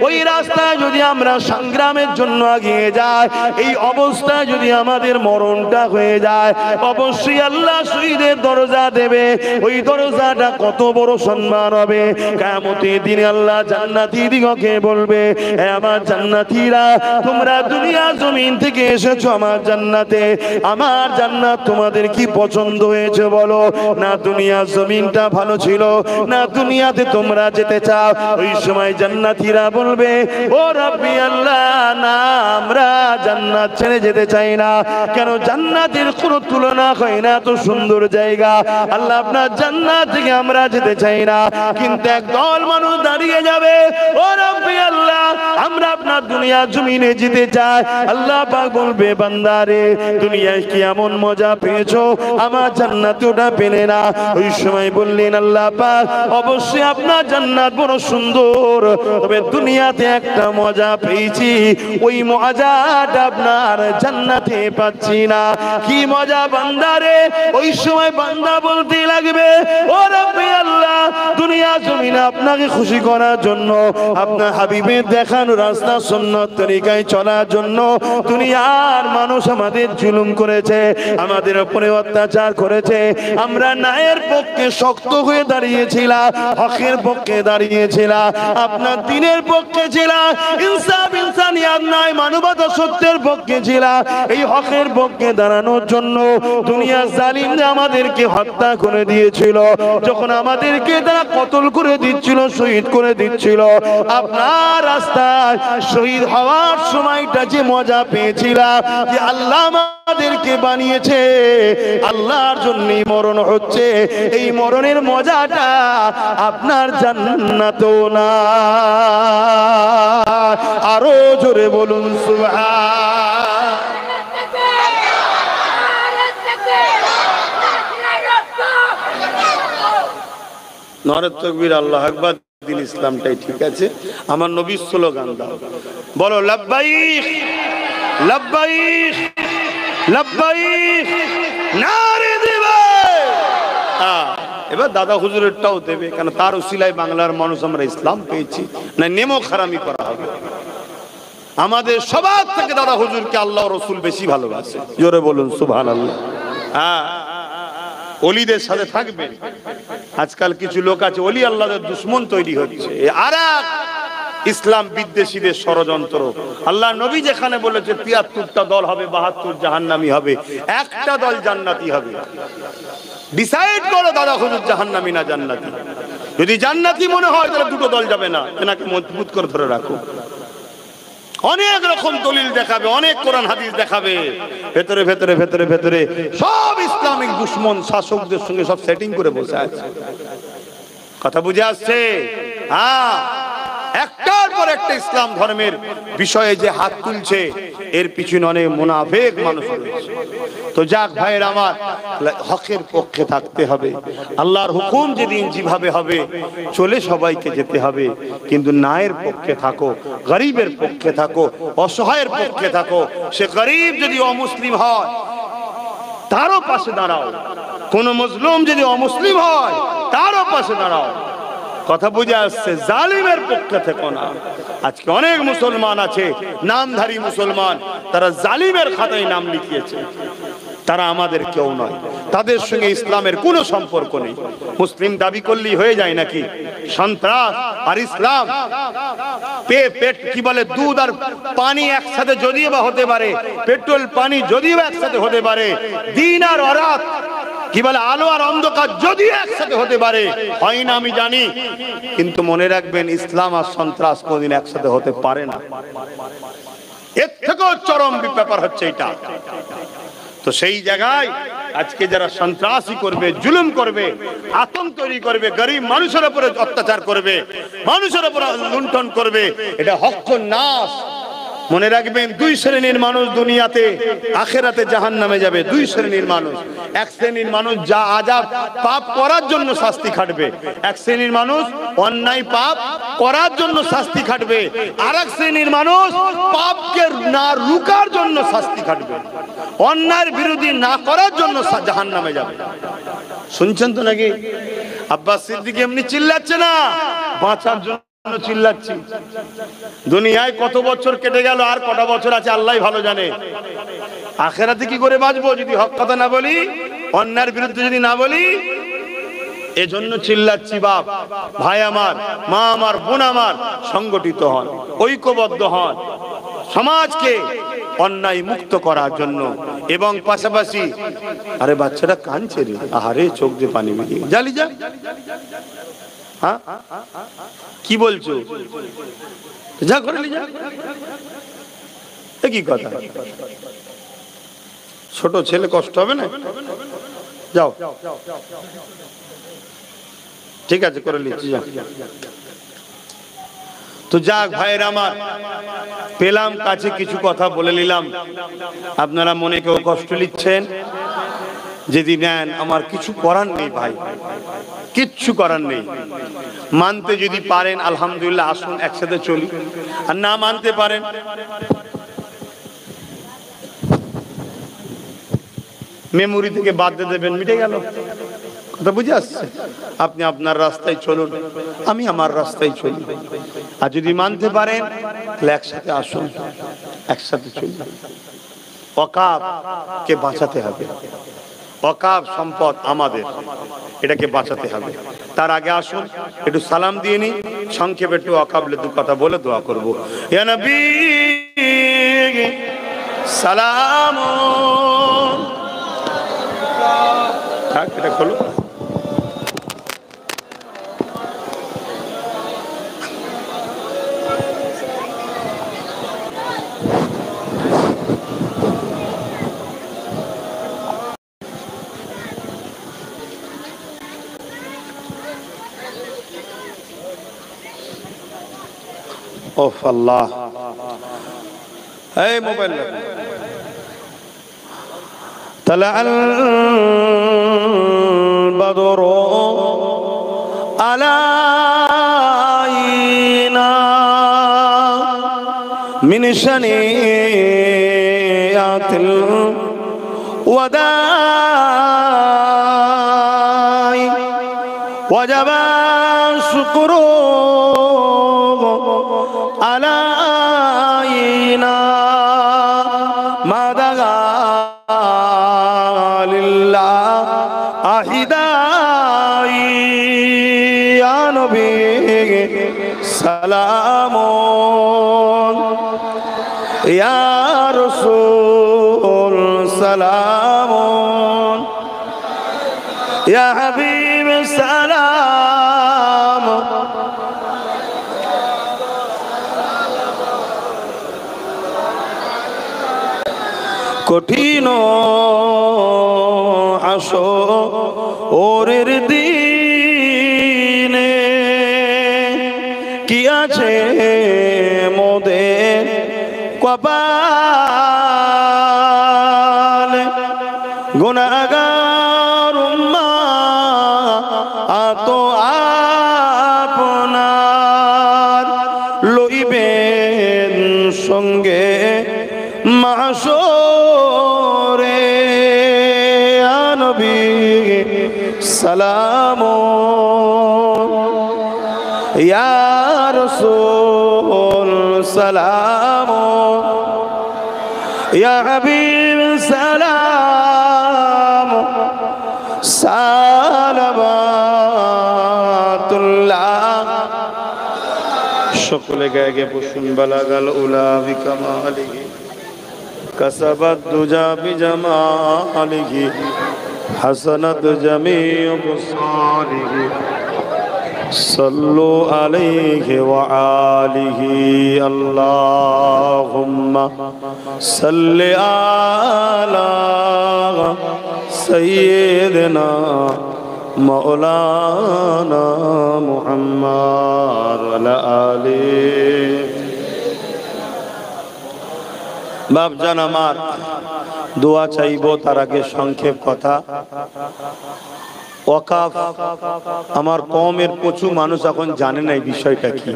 ওই রাস্তায় যদি আমরা সংগ্রামের জন্য এগিয়ে যাই, এই অবস্থায় যদি আমাদের মরণটা হয়ে যায়, অবশ্যই আল্লাহ শহীদের দরজা দেবে। ওই দরজাটা কত বড় সম্মান হবে! কিয়ামতের দিনে আল্লাহ জান্নাতি দিগকে বলবে, হে আমার জান্নাতীরা, তোমরা দুনিয়া জমিন থেকে এসেছো আমার জান্নাতে, আমার জান্নাত তোমাদের কি পছন্দ হয়েছে বলো? না দুনিয়া জমিনটা ভালো ছিল, না দুনিয়াতে তোমরা যেতে চাও? ওই সময় জান্নাতীরা বলবে, ও রাব্বি আল্লাহ, না আমরা জান্নাত ছেড়ে যেতে চাই না। কেন? জান্নাতের কোনো তুলনা হয় না, এত সুন্দর জায়গা আল্লাহ, আপনার জান্নাত থেকে আমরা যেতে চাই না। কিন্তু একদল মানুষ দাঁড়িয়ে যাবে, ও রাব্বি আল্লাহ, আমরা আপনার দুনিয়া জমিনে যেতে চাই। আল্লাহ পাক বলবে, বান্দারে, দুনিয়ায় কি এমন মজা পেয়েছো আমার জান্নাতে ওটা পেলে না? ওই সময় বললেন, আল্লাহ পাক, অবশ্যই আপনার জান্নাত বড় সুন্দর, তবে দুনিয়াতে একটা মজা পেয়েছি, ওই মজাটা আপনার জান্নাতে পাচ্ছি না। কি মজা বান্দারে? ওই সময় বান্দা বলতে লাগবে, ও রাব্বি আল্লাহ, দুনিয়া জমিনে আপনাকে খুশি করার জন্য, আপনার হাবিবের দেখানো রাস্তা সুন্নাত তরিকায় চলার জন্য দুনিয়ার মানুষ আমাদের জুলুম করেছে, আমাদের উপরে অত্যাচার করেছে। আমরা ন্যায়ের পক্ষে শক্ত হয়ে দাঁড়িয়েছিলাম, হকের পক্ষে দাঁড়িয়েছিলাম, আপনার দ্বীনের পক্ষে ছিলাম, ইনসাফ ইনসানিয়াত ন্যায় মানবতা সত্যের পক্ষে ছিলাম। এই হকের পক্ষে দাঁড়ানোর জন্য দুনিয়ার জালিমরা আমাদেরকে হত্যা করে দিয়েছিল, যখন আমাদেরকে তারা কতল করে দিচ্ছিল, শহীদ করে দিচ্ছিল, আপনার রাস্তায় শহীদ হওয়ার সময়টা যে মজা পেয়েছিলাম, যে আল্লাহ আমাদেরকে বানিয়েছে, আল্লাহর জন্যই মরণ হচ্ছে, এই মরণের মজাটা আপনার জান্নাতেও না। আরো জোরে বলুন সুবহান। নারে তাকবীর, আল্লাহু আকবার। দিন ইসলামটাই ঠিক আছে। আমার নবীর স্লোগান দাও, বলো লাব্বাইক লাব্বাইক লাব্বাইক, নারে দিবে। এবার দাদা হুজুরেরটাও দেবে, কেন তার উসিলায় বাংলার মানুষ আমরা ইসলাম পেয়েছি, না নেমো খারামি করা হবে। আমাদের সবার থেকে দাদা হুজুরকে আল্লাহ রসুল বেশি ভালোবাসে, জোরে বলুন সুবহানাল্লাহ। হ্যাঁ, ওলিদের সাথে থাকবেন। আজকাল কিছু লোক আছে ওলি আল্লাহদের দুশ্মন তৈরি হচ্ছে, আর এক ইসলাম বিদ্বেষীদের ষড়যন্ত্র। আল্লাহ নবী যেখানে বলেছে ৭৩টা দল হবে, ৭২ জাহান্নামী হবে, একটা দল জান্নাতি হবে। ডিসাইড করো দাদা হুজুর জাহান্নামী না জান্নাতি। যদি জান্নাতি মনে হয় তাহলে দুটো দল যাবে না, এনাকে মজবুত করে ধরে রাখো। অনেক রকম দলিল দেখাবে, অনেক কোরআন হাদিস দেখাবে, ভেতরে ভেতরে ভেতরে ভেতরে সব ইসলামিক দুশ্মন শাসকদের সঙ্গে সব সেটিং করে বসে আছে। কথা বুঝে আসছে? হ্যাঁ, একটার পর একটা ইসলাম ধর্মের বিষয়ে যে হাত তুলছে, এর পিছনে অনেক মুনাফিক মানুষ রয়েছে। তো যাক ভাইয়ের আমার, হকের পক্ষে থাকতে হবে। আল্লাহর হুকুম যেদিন যেভাবে হবে চলে সবাইকে যেতে হবে, কিন্তু ন্যায়ের পক্ষে থাকো, গরিবের পক্ষে থাকো, অসহায়ের পক্ষে থাকো। সে গরিব যদি অমুসলিম হয় তারও পাশে দাঁড়াও, কোন মুসলিম যদি অমুসলিম হয় তারও পাশে দাঁড়াও। কথা বুঝে আসছে? জালিমের পক্ষে থেকো না। আজকে অনেক মুসলমান আছে, নামধারী মুসলমান, তারা জালিমের খাতায় নাম লিখিয়েছে। তারা আমাদের কেউ নয়, তাদের সঙ্গে ইসলামের কোনো সম্পর্ক নেই। মুসলিম দাবি করলেই হয়ে যায় নাকি? সন্ত্রাস আর ইসলাম পেট কি বলে, দুধ আর পানি একসাথে যদিও বা হতে পারে, পেট্রোল পানি যদিও একসাথে হতে পারে, দিন আর রাত কি বলে, আলো আর অন্ধকার যদিও একসাথে হতে পারে, হয় না আমি জানি, কিন্তু মনে রাখবেন ইসলাম আর সন্ত্রাস কোনদিন একসাথে হতে পারে না। এর থেকেও চরম ব্যাপার হচ্ছে এটা। তো সেই জায়গায় আজকে যারা সন্ত্রাসী করবে, জুলুম করবে, আতঙ্ক তৈরি করবে, গরিব মানুষের উপরে অত্যাচার করবে, মানুষের উপরে লুণ্ঠন করবে, এটা হক নাস। মনে রাখবেন, দুই শ্রেণীর মানুষ দুনিয়াতে, আখেরাতে জাহান্নামে যাবে। দুই শ্রেণীর মানুষ। এক শ্রেণীর মানুষ যা আযাব পাপ করার জন্য শাস্তি খাটবে, এক শ্রেণীর মানুষ অন্যায় পাপ করার জন্য শাস্তি খাটবে, আর এক শ্রেণীর মানুষ পাপকে না রুকার জন্য শাস্তি খাটবে, অন্যায়ের বিরোধী না করার জন্য জাহান্নামে যাবে। শুনছেন তো নাকি? আব্বাস সিদ্দিক এমনি চিল্লাচ্ছে না, বাঁচার জন্য চিল্লাচ্ছি। দুনিয়ায় কত বছর কেটে গেল, আর কটা বছর আছে আল্লাহ ভালো জানে। আখেরাতে কি করে বাঁচবো যদি হক কথা না বলি, অন্যায়ের বিরুদ্ধে যদি না বলি? এজন্য চিল্লাচ্ছি। বাপ, ভাই আমার, মা আমার, বোন আমার, সংগঠিত হন, ঐক্যবদ্ধ হন, সমাজকে অন্যায় মুক্ত করার জন্য। এবং পাশাপাশি, আরে বাচ্চাটা কাঁদছে রে, আহারে চোখ দিয়ে পানি বেরিয়ে জালি যা। হ্যাঁ, কি বলছো? যা করে যা। কি কথা? ছোট ছেলে, কষ্ট হবে না? যাও, ঠিক আছে, করে নিচ্ছি, যাও। তো যাক ভাইয়ের আমার, পেলাম কাছে কিছু কথা বলে নিলাম। আপনারা মনে কেউ কষ্ট নিচ্ছেন যদি নেন, আমার কিছু করার নেই ভাই, কিচ্ছু করার নেই। মানতে যদি পারেন আলহামদুলিল্লাহ, আসুন একসাথে চলি। আর না মানতে পারেন, মেমোরি থেকে বাদ দিয়ে দেবেন, মিটে গেল। কথা বুঝে আসছে? আপনি আপনার রাস্তায় চলুন, আমি আমার রাস্তায় চলি। আর যদি মানতে পারেন তাহলে একসাথে আসুন, একসাথে চলি। ওয়াকাফ কে বাঁচাতে হবে। ওয়াকাফ সম্পদ আমাদের, এটাকে বাঁচাতে হবে। তার আগে আসুন একটু সালাম দিয়ে নি, সংক্ষেপে একটু ওয়াকাফে দু কথা বলে দোয়া করবো। ইয়া নবী সালাম। থাক, এটা খোলো। ওহ আল্লাহ, এই মোবাইল তালাল বদরু আলাইনা মিন শানিয়াতিল ওয়াদাই ওয়াজাবা শুকরু আলাইনা লিল্লাহ আহিদাই ইয়া নবী সালামুন ইয়া রাসূল সালামুন ইয়া হাবিব সালাম কঠিন হাসরের দিনে কি আছে মোদের কপালে গুনাহগার উম্মাত আপনার লইবেন সঙ্গে মাহশরে ইয়া নবী সালামুন ইয়া রাসূল সালামুন ইয়া হাবিব সালাম সালাবাতুল্লাহ সকলে গায়ে বসুন বালাগাল উলা বিকামালিহি কাসাবাত দুজা বিজামালিহি হাসানাত জামিউ বিসালিহি সাল্লু আলাইহি ওয়া আলিহি আল্লাহুম্মা সাল্লি আলা সাইয়্যিদিনা মাওলানা মুহাম্মদ ওয়া আলা আলিহি। বাপজান আমার, দোয়া চাইবো তার আগে সংক্ষেপ কথা। ওয়াকাফ আমার কওমের প্রচুর মানুষ এখন জানে না এই বিষয়টা কি।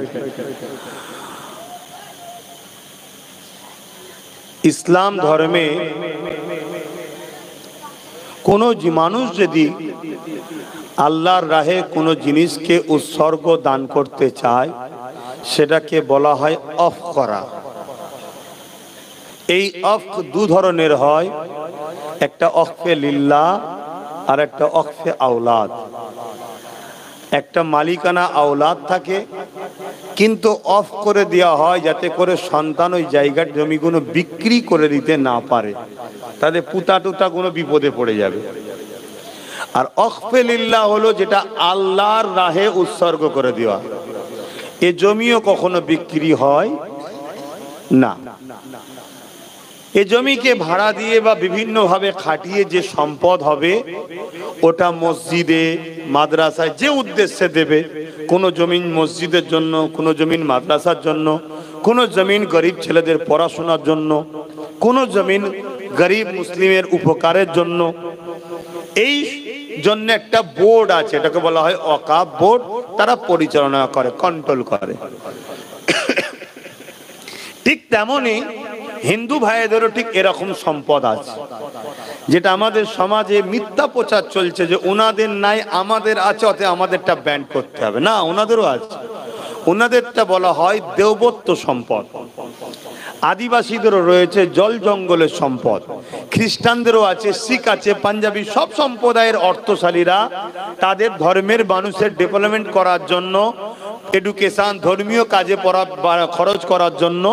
ইসলাম ধর্মে কোন মানুষ যদি আল্লাহর রাহে কোনো জিনিসকে উৎসর্গ দান করতে চায় সেটাকে বলা হয় অফ করা। এই অফ দু ধরনের হয়, একটা অকফে লিল্লাহ আর একটা অকফে আওলাদ। একটা মালিকানা আওলাদ থাকে কিন্তু অফ করে দেওয়া হয় যাতে করে সন্তান ওই জায়গার জমিগুলো বিক্রি করে দিতে না পারে, তাদের পুতা টুতা কোনো বিপদে পড়ে যাবে। আর অকফে লিল্লাহ হলো যেটা আল্লাহর রাহে উৎসর্গ করে দেওয়া। এ জমিও কখনো বিক্রি হয় না। এ জমিকে ভাড়া দিয়ে বা বিভিন্নভাবে খাটিয়ে যে সম্পদ হবে ওটা মসজিদে মাদ্রাসায় যে উদ্দেশ্যে দেবে, কোনো জমিন মসজিদের জন্য, কোনো জমিন মাদ্রাসার জন্য, কোনো জমিন গরিব ছেলেদের পড়াশোনার জন্য, কোনো জমিন গরিব মুসলিমের উপকারের জন্য, এই জন্য একটা বোর্ড আছে, এটাকে বলা হয় ওয়াকাফ বোর্ড। তারা পরিচালনা করে, কন্ট্রোল করে। ঠিক তেমনই হিন্দু ভাইদেরও ঠিক এরকম সম্পদ আছে, যেটা আমাদের সমাজে মিথ্যা প্রচার চলছে যে ওনাদের নাই আমাদের আছে, অতএব আমাদেরটা ব্যান্ড করতে হবে। না, ওনাদেরও আছে। ওনাদেরটা বলা হয় দেবত্ব সম্পদ। আদিবাসীদেরও রয়েছে জল জঙ্গলের সম্পদ, খ্রিস্টানদেরও আছে, শিখ আছে, পাঞ্জাবি, সব সম্প্রদায়ের অর্থশালীরা তাদের ধর্মের মানুষের ডেভেলপমেন্ট করার জন্য, এডুকেশন, ধর্মীয় কাজে খরচ করার জন্য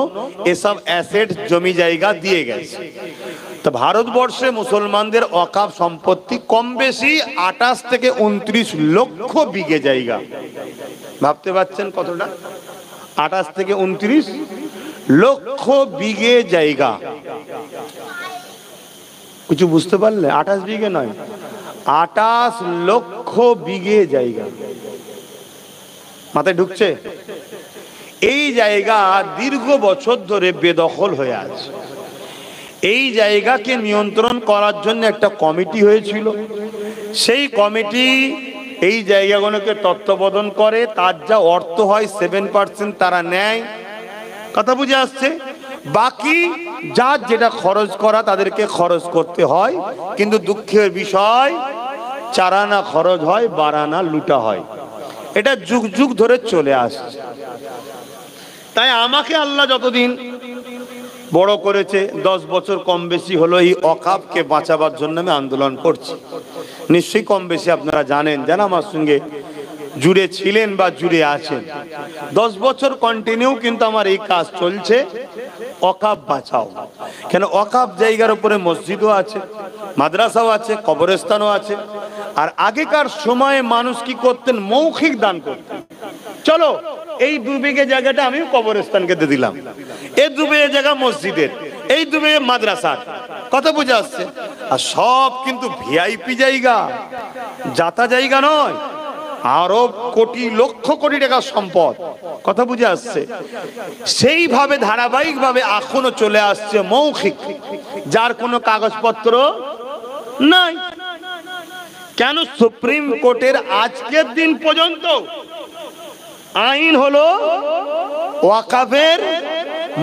এসব অ্যাসেট জমি জায়গা দিয়ে গেছে। তো ভারতবর্ষে মুসলমানদের ওয়াকাফ সম্পত্তি কম বেশি 28 থেকে 29 লক্ষ বিঘে জায়গা। ভাবতে পারছেন কতটা? 28 থেকে 29 লক্ষ বিঘে জায়গা। কিছু বুঝতে পারলে? 28 বিঘে নয়, 28 লক্ষ বিঘে জায়গা। মাথায় ঢুকছে? এই জায়গা দীর্ঘ বছর ধরে বেদখল হয়ে আছে। এই জায়গাকে নিয়ন্ত্রণ করার জন্য একটা কমিটি হয়েছিল। সেই কমিটি এই জায়গাগুলোকে তত্ত্বাবধান করে। তার যা অর্থ হয় 7% তারা নেয়। কথা বুঝে আসছে? বাকি যার যেটা খরচ করা তাদেরকে খরচ করতে হয়। কিন্তু দুঃখের বিষয়, 4 আনা খরচ হয়, 12 আনা লুটা হয়। এটা যুগ যুগ ধরে চলে আসছে। তাই আমাকে আল্লাহ যতদিন বড় করেছে, 10 বছর কম বেশি হলো এই ওয়াকফকে বাঁচাবার জন্য আমি আন্দোলন করছি। নিশ্চয়ই কম বেশি আপনারা জানেন, যারা আমার সঙ্গে জুড়ে ছিলেন বা জুড়ে আছেন। 10 বছর কন্টিনিউ কিন্তু আমার এই কাজ চলছে, ওয়াকফ বাঁচাও। কেন, ওয়াকফ জায়গার উপরে মসজিদও আছে, মাদ্রাসাও আছে, কবরস্থানও আছে। আর আগেকার সময়ে মানুষ কি করতেন, মৌখিক দান করতেন। চলো এই 2 বিঘে জায়গাটা আমি কবরস্থানকে দিয়ে দিলাম, এই 2 বিঘে জায়গা মসজিদের, এই 2 বিঘে মাদ্রাসার। কথা বুঝে আসছে? আর সব কিন্তু ভিআইপি জায়গা, যাতা জায়গা নয়, আরো কোটি লক্ষ কোটি টাকার সম্পদ। কথা বুঝে আসছে? সেইভাবে ধারাবাহিক ভাবে এখনো চলে আসছে মৌখিক, যার কোনো কাগজপত্র নাই। কেন, সুপ্রিম কোর্টের আজকের দিন পর্যন্ত আইন হলো ওয়াকফের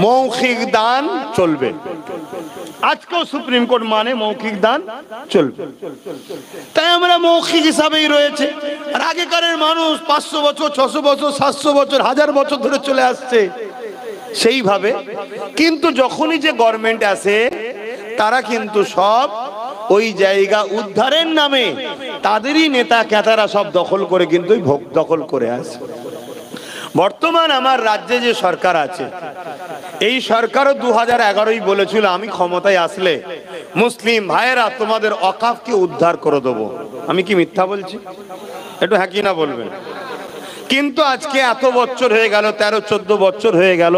মৌখিক দান চলবে। আজকেও সুপ্রিম কোর্ট মানে মৌখিক দান চলবে। তাই আমরা মৌখিক হিসাবেই রয়েছে। আর আগেকারের মানুষ 500 বছর, 600 বছর, 700 বছর, 1000 বছর ধরে চলে আসছে সেইভাবে। কিন্তু যখনই যে গভর্নমেন্ট আসে, তারা কিন্তু সব ওই জায়গা উদ্ধারের নামে তাদেরই নেতা ক্যাতারা সব দখল করে কিন্তু ভোগ দখল করে আসে। বর্তমান আমার রাজ্যে যে সরকার আছে, এই সরকারও 2011-ই বলেছিল আমি ক্ষমতায় আসলে মুসলিম ভাইয়েরা তোমাদের ওয়াকফকে উদ্ধার করে দেবো। আমি কি মিথ্যা বলছি? একটু হ্যাঁ কি না বলবেন। কিন্তু আজকে এত বছর হয়ে গেল, 13-14 বছর হয়ে গেল,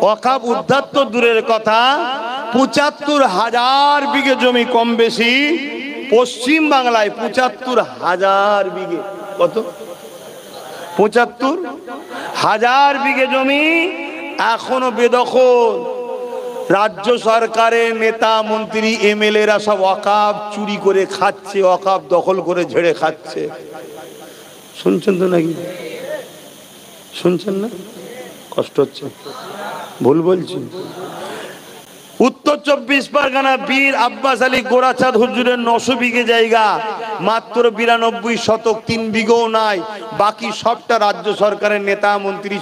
ওয়াকফ উদ্ধার তো দূরের কথা, 75,000 বিঘে জমি কম বেশি পশ্চিম বাংলায়, 75,000 বিঘে। কত? 75,000 বিঘে জমি এখনো বেদখল। রাজ্য সরকারের নেতা মন্ত্রী এমএলএরা সব ওয়াকফ চুরি করে খাচ্ছে, ওয়াকফ দখল করে ঝেড়ে খাচ্ছে। শুনছেন তো নাকি? শুনছেন না? কষ্ট হচ্ছে? ভুল বলছি? উত্তর 24 পরগনা বীর আব্বাস আলী গোরাচাঁদ হুজুরের 900 বিঘে জায়গা, মাত্র 92 শতক, 3 বিঘেও নাই। বাকি সবটা রাজ্য সরকারের নেতা মন্ত্রী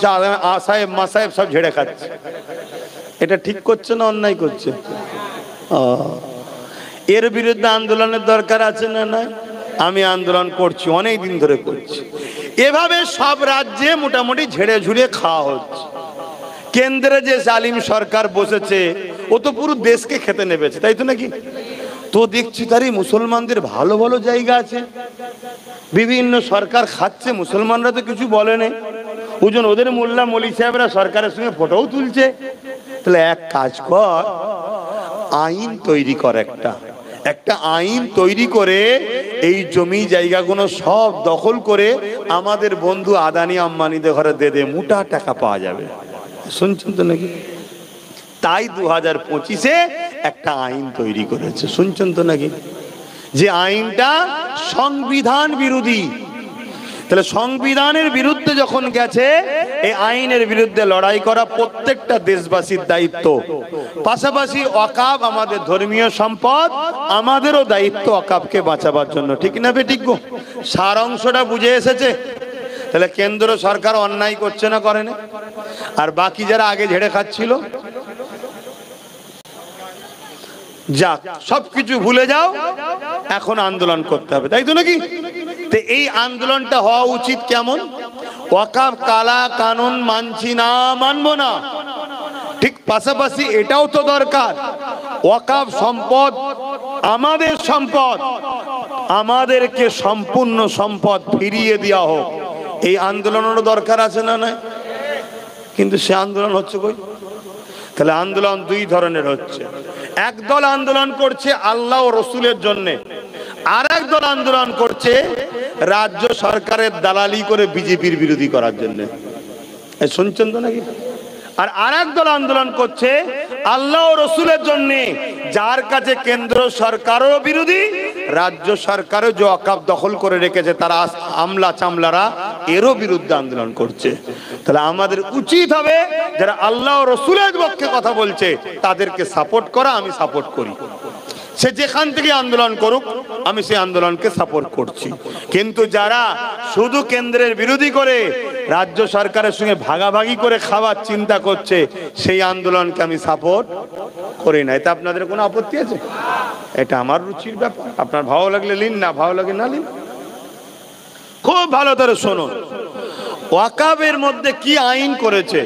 সাহেব মাসাহেব সব ঝেড়ে খাচ্ছে। এটা ঠিক করছে না অন্যায় করছে? এর বিরুদ্ধে আন্দোলনের দরকার আছে না? না, আমি আন্দোলন করছি, অনেক দিন ধরে করছি। এভাবে সব রাজ্যে মোটামুটি ঝেড়ে ঝুড়ে খাওয়া হচ্ছে। কেন্দ্রে যে জালিম সরকার বসেছে, ও তো পুরো দেশকে খেতে নেবেছে, তাই তো নাকি? তো দেখছি তারই মুসলমানদের ভালো ভালো জায়গা আছে, বিভিন্ন সরকার খাচ্ছে, মুসলমানরা তো কিছু বলে না। ওজন ওদের মোল্লা মলি সাহেবরা সরকারের সঙ্গে ফটোও তুলছে। তাহলে এক কাজ কর, আইন তৈরি কর, একটা আইন তৈরি করে এই জমি জায়গাগুলো সব দখল করে আমাদের বন্ধু আদানি আম্বানিদের ঘরে দে, মোটা টাকা পাওয়া যাবে। শুনছেন তো নাকি? তাই 2025-এ একটা আইন তৈরি করেছে, শুনছেন তো নাকি? যে আইনটা সংবিধান বিরোধী। তাহলে সংবিধানের বিরুদ্ধে যখন গেছে, এই আইনের বিরুদ্ধে লড়াই করা প্রত্যেকটা দেশবাসীর দায়িত্ব। পাশাপাশি ওয়াকফ আমাদের ধর্মীয় সম্পদ, আমাদেরও দায়িত্ব ওয়াকফকে বাঁচাবার জন্য। ঠিক না বে ঠিক গো? সার অংশটা বুঝে এসেছে? তাহলে কেন্দ্র সরকার অন্যায় করছে না, করে না? আর বাকি যারা আগে ঝেড়ে খাচ্ছিল, যাক সবকিছু ভুলে যাও, এখন আন্দোলন করতে হবে, তাই তো নাকি? তো এই আন্দোলনটা হওয়া উচিত কেমন? ওয়াকফ কালা কানুন মানছি না, মানবো না, ঠিক পাশাপাশি এটাও তো দরকার, ওয়াকফ সম্পদ আমাদের সম্পদ, আমাদেরকে সম্পূর্ণ সম্পদ ফিরিয়ে দেওয়া হোক। এই আন্দোলনেরও দরকার আছে না? নাই? কিন্তু সে আন্দোলন হচ্ছে কই? তাহলে আন্দোলন 2 ধরনের হচ্ছে। একদল আন্দোলন করছে আল্লাহ ও রসুলের জন্য, আর একদল আন্দোলন করছে রাজ্য সরকারের দালালি করে বিজেপির বিরোধী করার জন্য। শুনছেন তো নাকি? আর একদল আন্দোলন করছে আল্লাহ ও রসুলের জন্য, যার কাছে কেন্দ্র সরকারও বিরোধী, রাজ্য সরকারও যে ওয়াকফ দখল করে রেখেছে তারা আমলা চামলারা, এরও বিরুদ্ধে আন্দোলন করছে। তাহলে আমাদের উচিত হবে যারা আল্লাহ ও রসুলের পক্ষে কথা বলছে তাদেরকে সাপোর্ট করা। আমি সাপোর্ট করি, সে যেখান থেকে আন্দোলন করুক, আমি সেই আন্দোলনকে সাপোর্ট করছি। কিন্তু যারা শুধু কেন্দ্রের বিরোধী করে রাজ্য সরকারের সঙ্গে ভাগাভাগি করে খাওয়ার চিন্তা করছে, সেই আন্দোলনকে আমি সাপোর্ট করি না। এতে আপনাদের কোনো আপত্তি আছে? এটা আমার রুচির ব্যাপার, আপনার ভালো লাগলে লিন, না ভালো লাগে না লিন। খুব ভালো করে শুনুন, ওয়াকাবের মধ্যে কি আইন করেছে।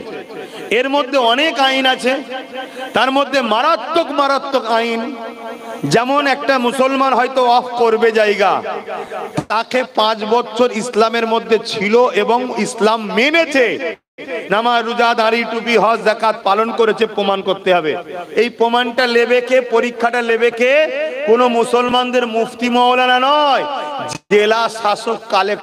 এর মধ্যে অনেক আইন আছে, তার মধ্যে মারাত্মক মারাত্মক আইন। যেমন একটা মুসলমান হয়তো অফ করবে জায়গা, তাকে 5 বছর ইসলামের মধ্যে ছিল এবং ইসলাম মেনেছে, নামাজ রোজা দাড়ি টুপি হজ যাকাত পালন করেছে, প্রমাণ করতে হবে। এই প্রমাণটা নেবে কে, পরীক্ষাটা নেবে কে? কোন মুসলমানদের মুফতি মাওলানা নয়, জেলা শাসক কালেক্টর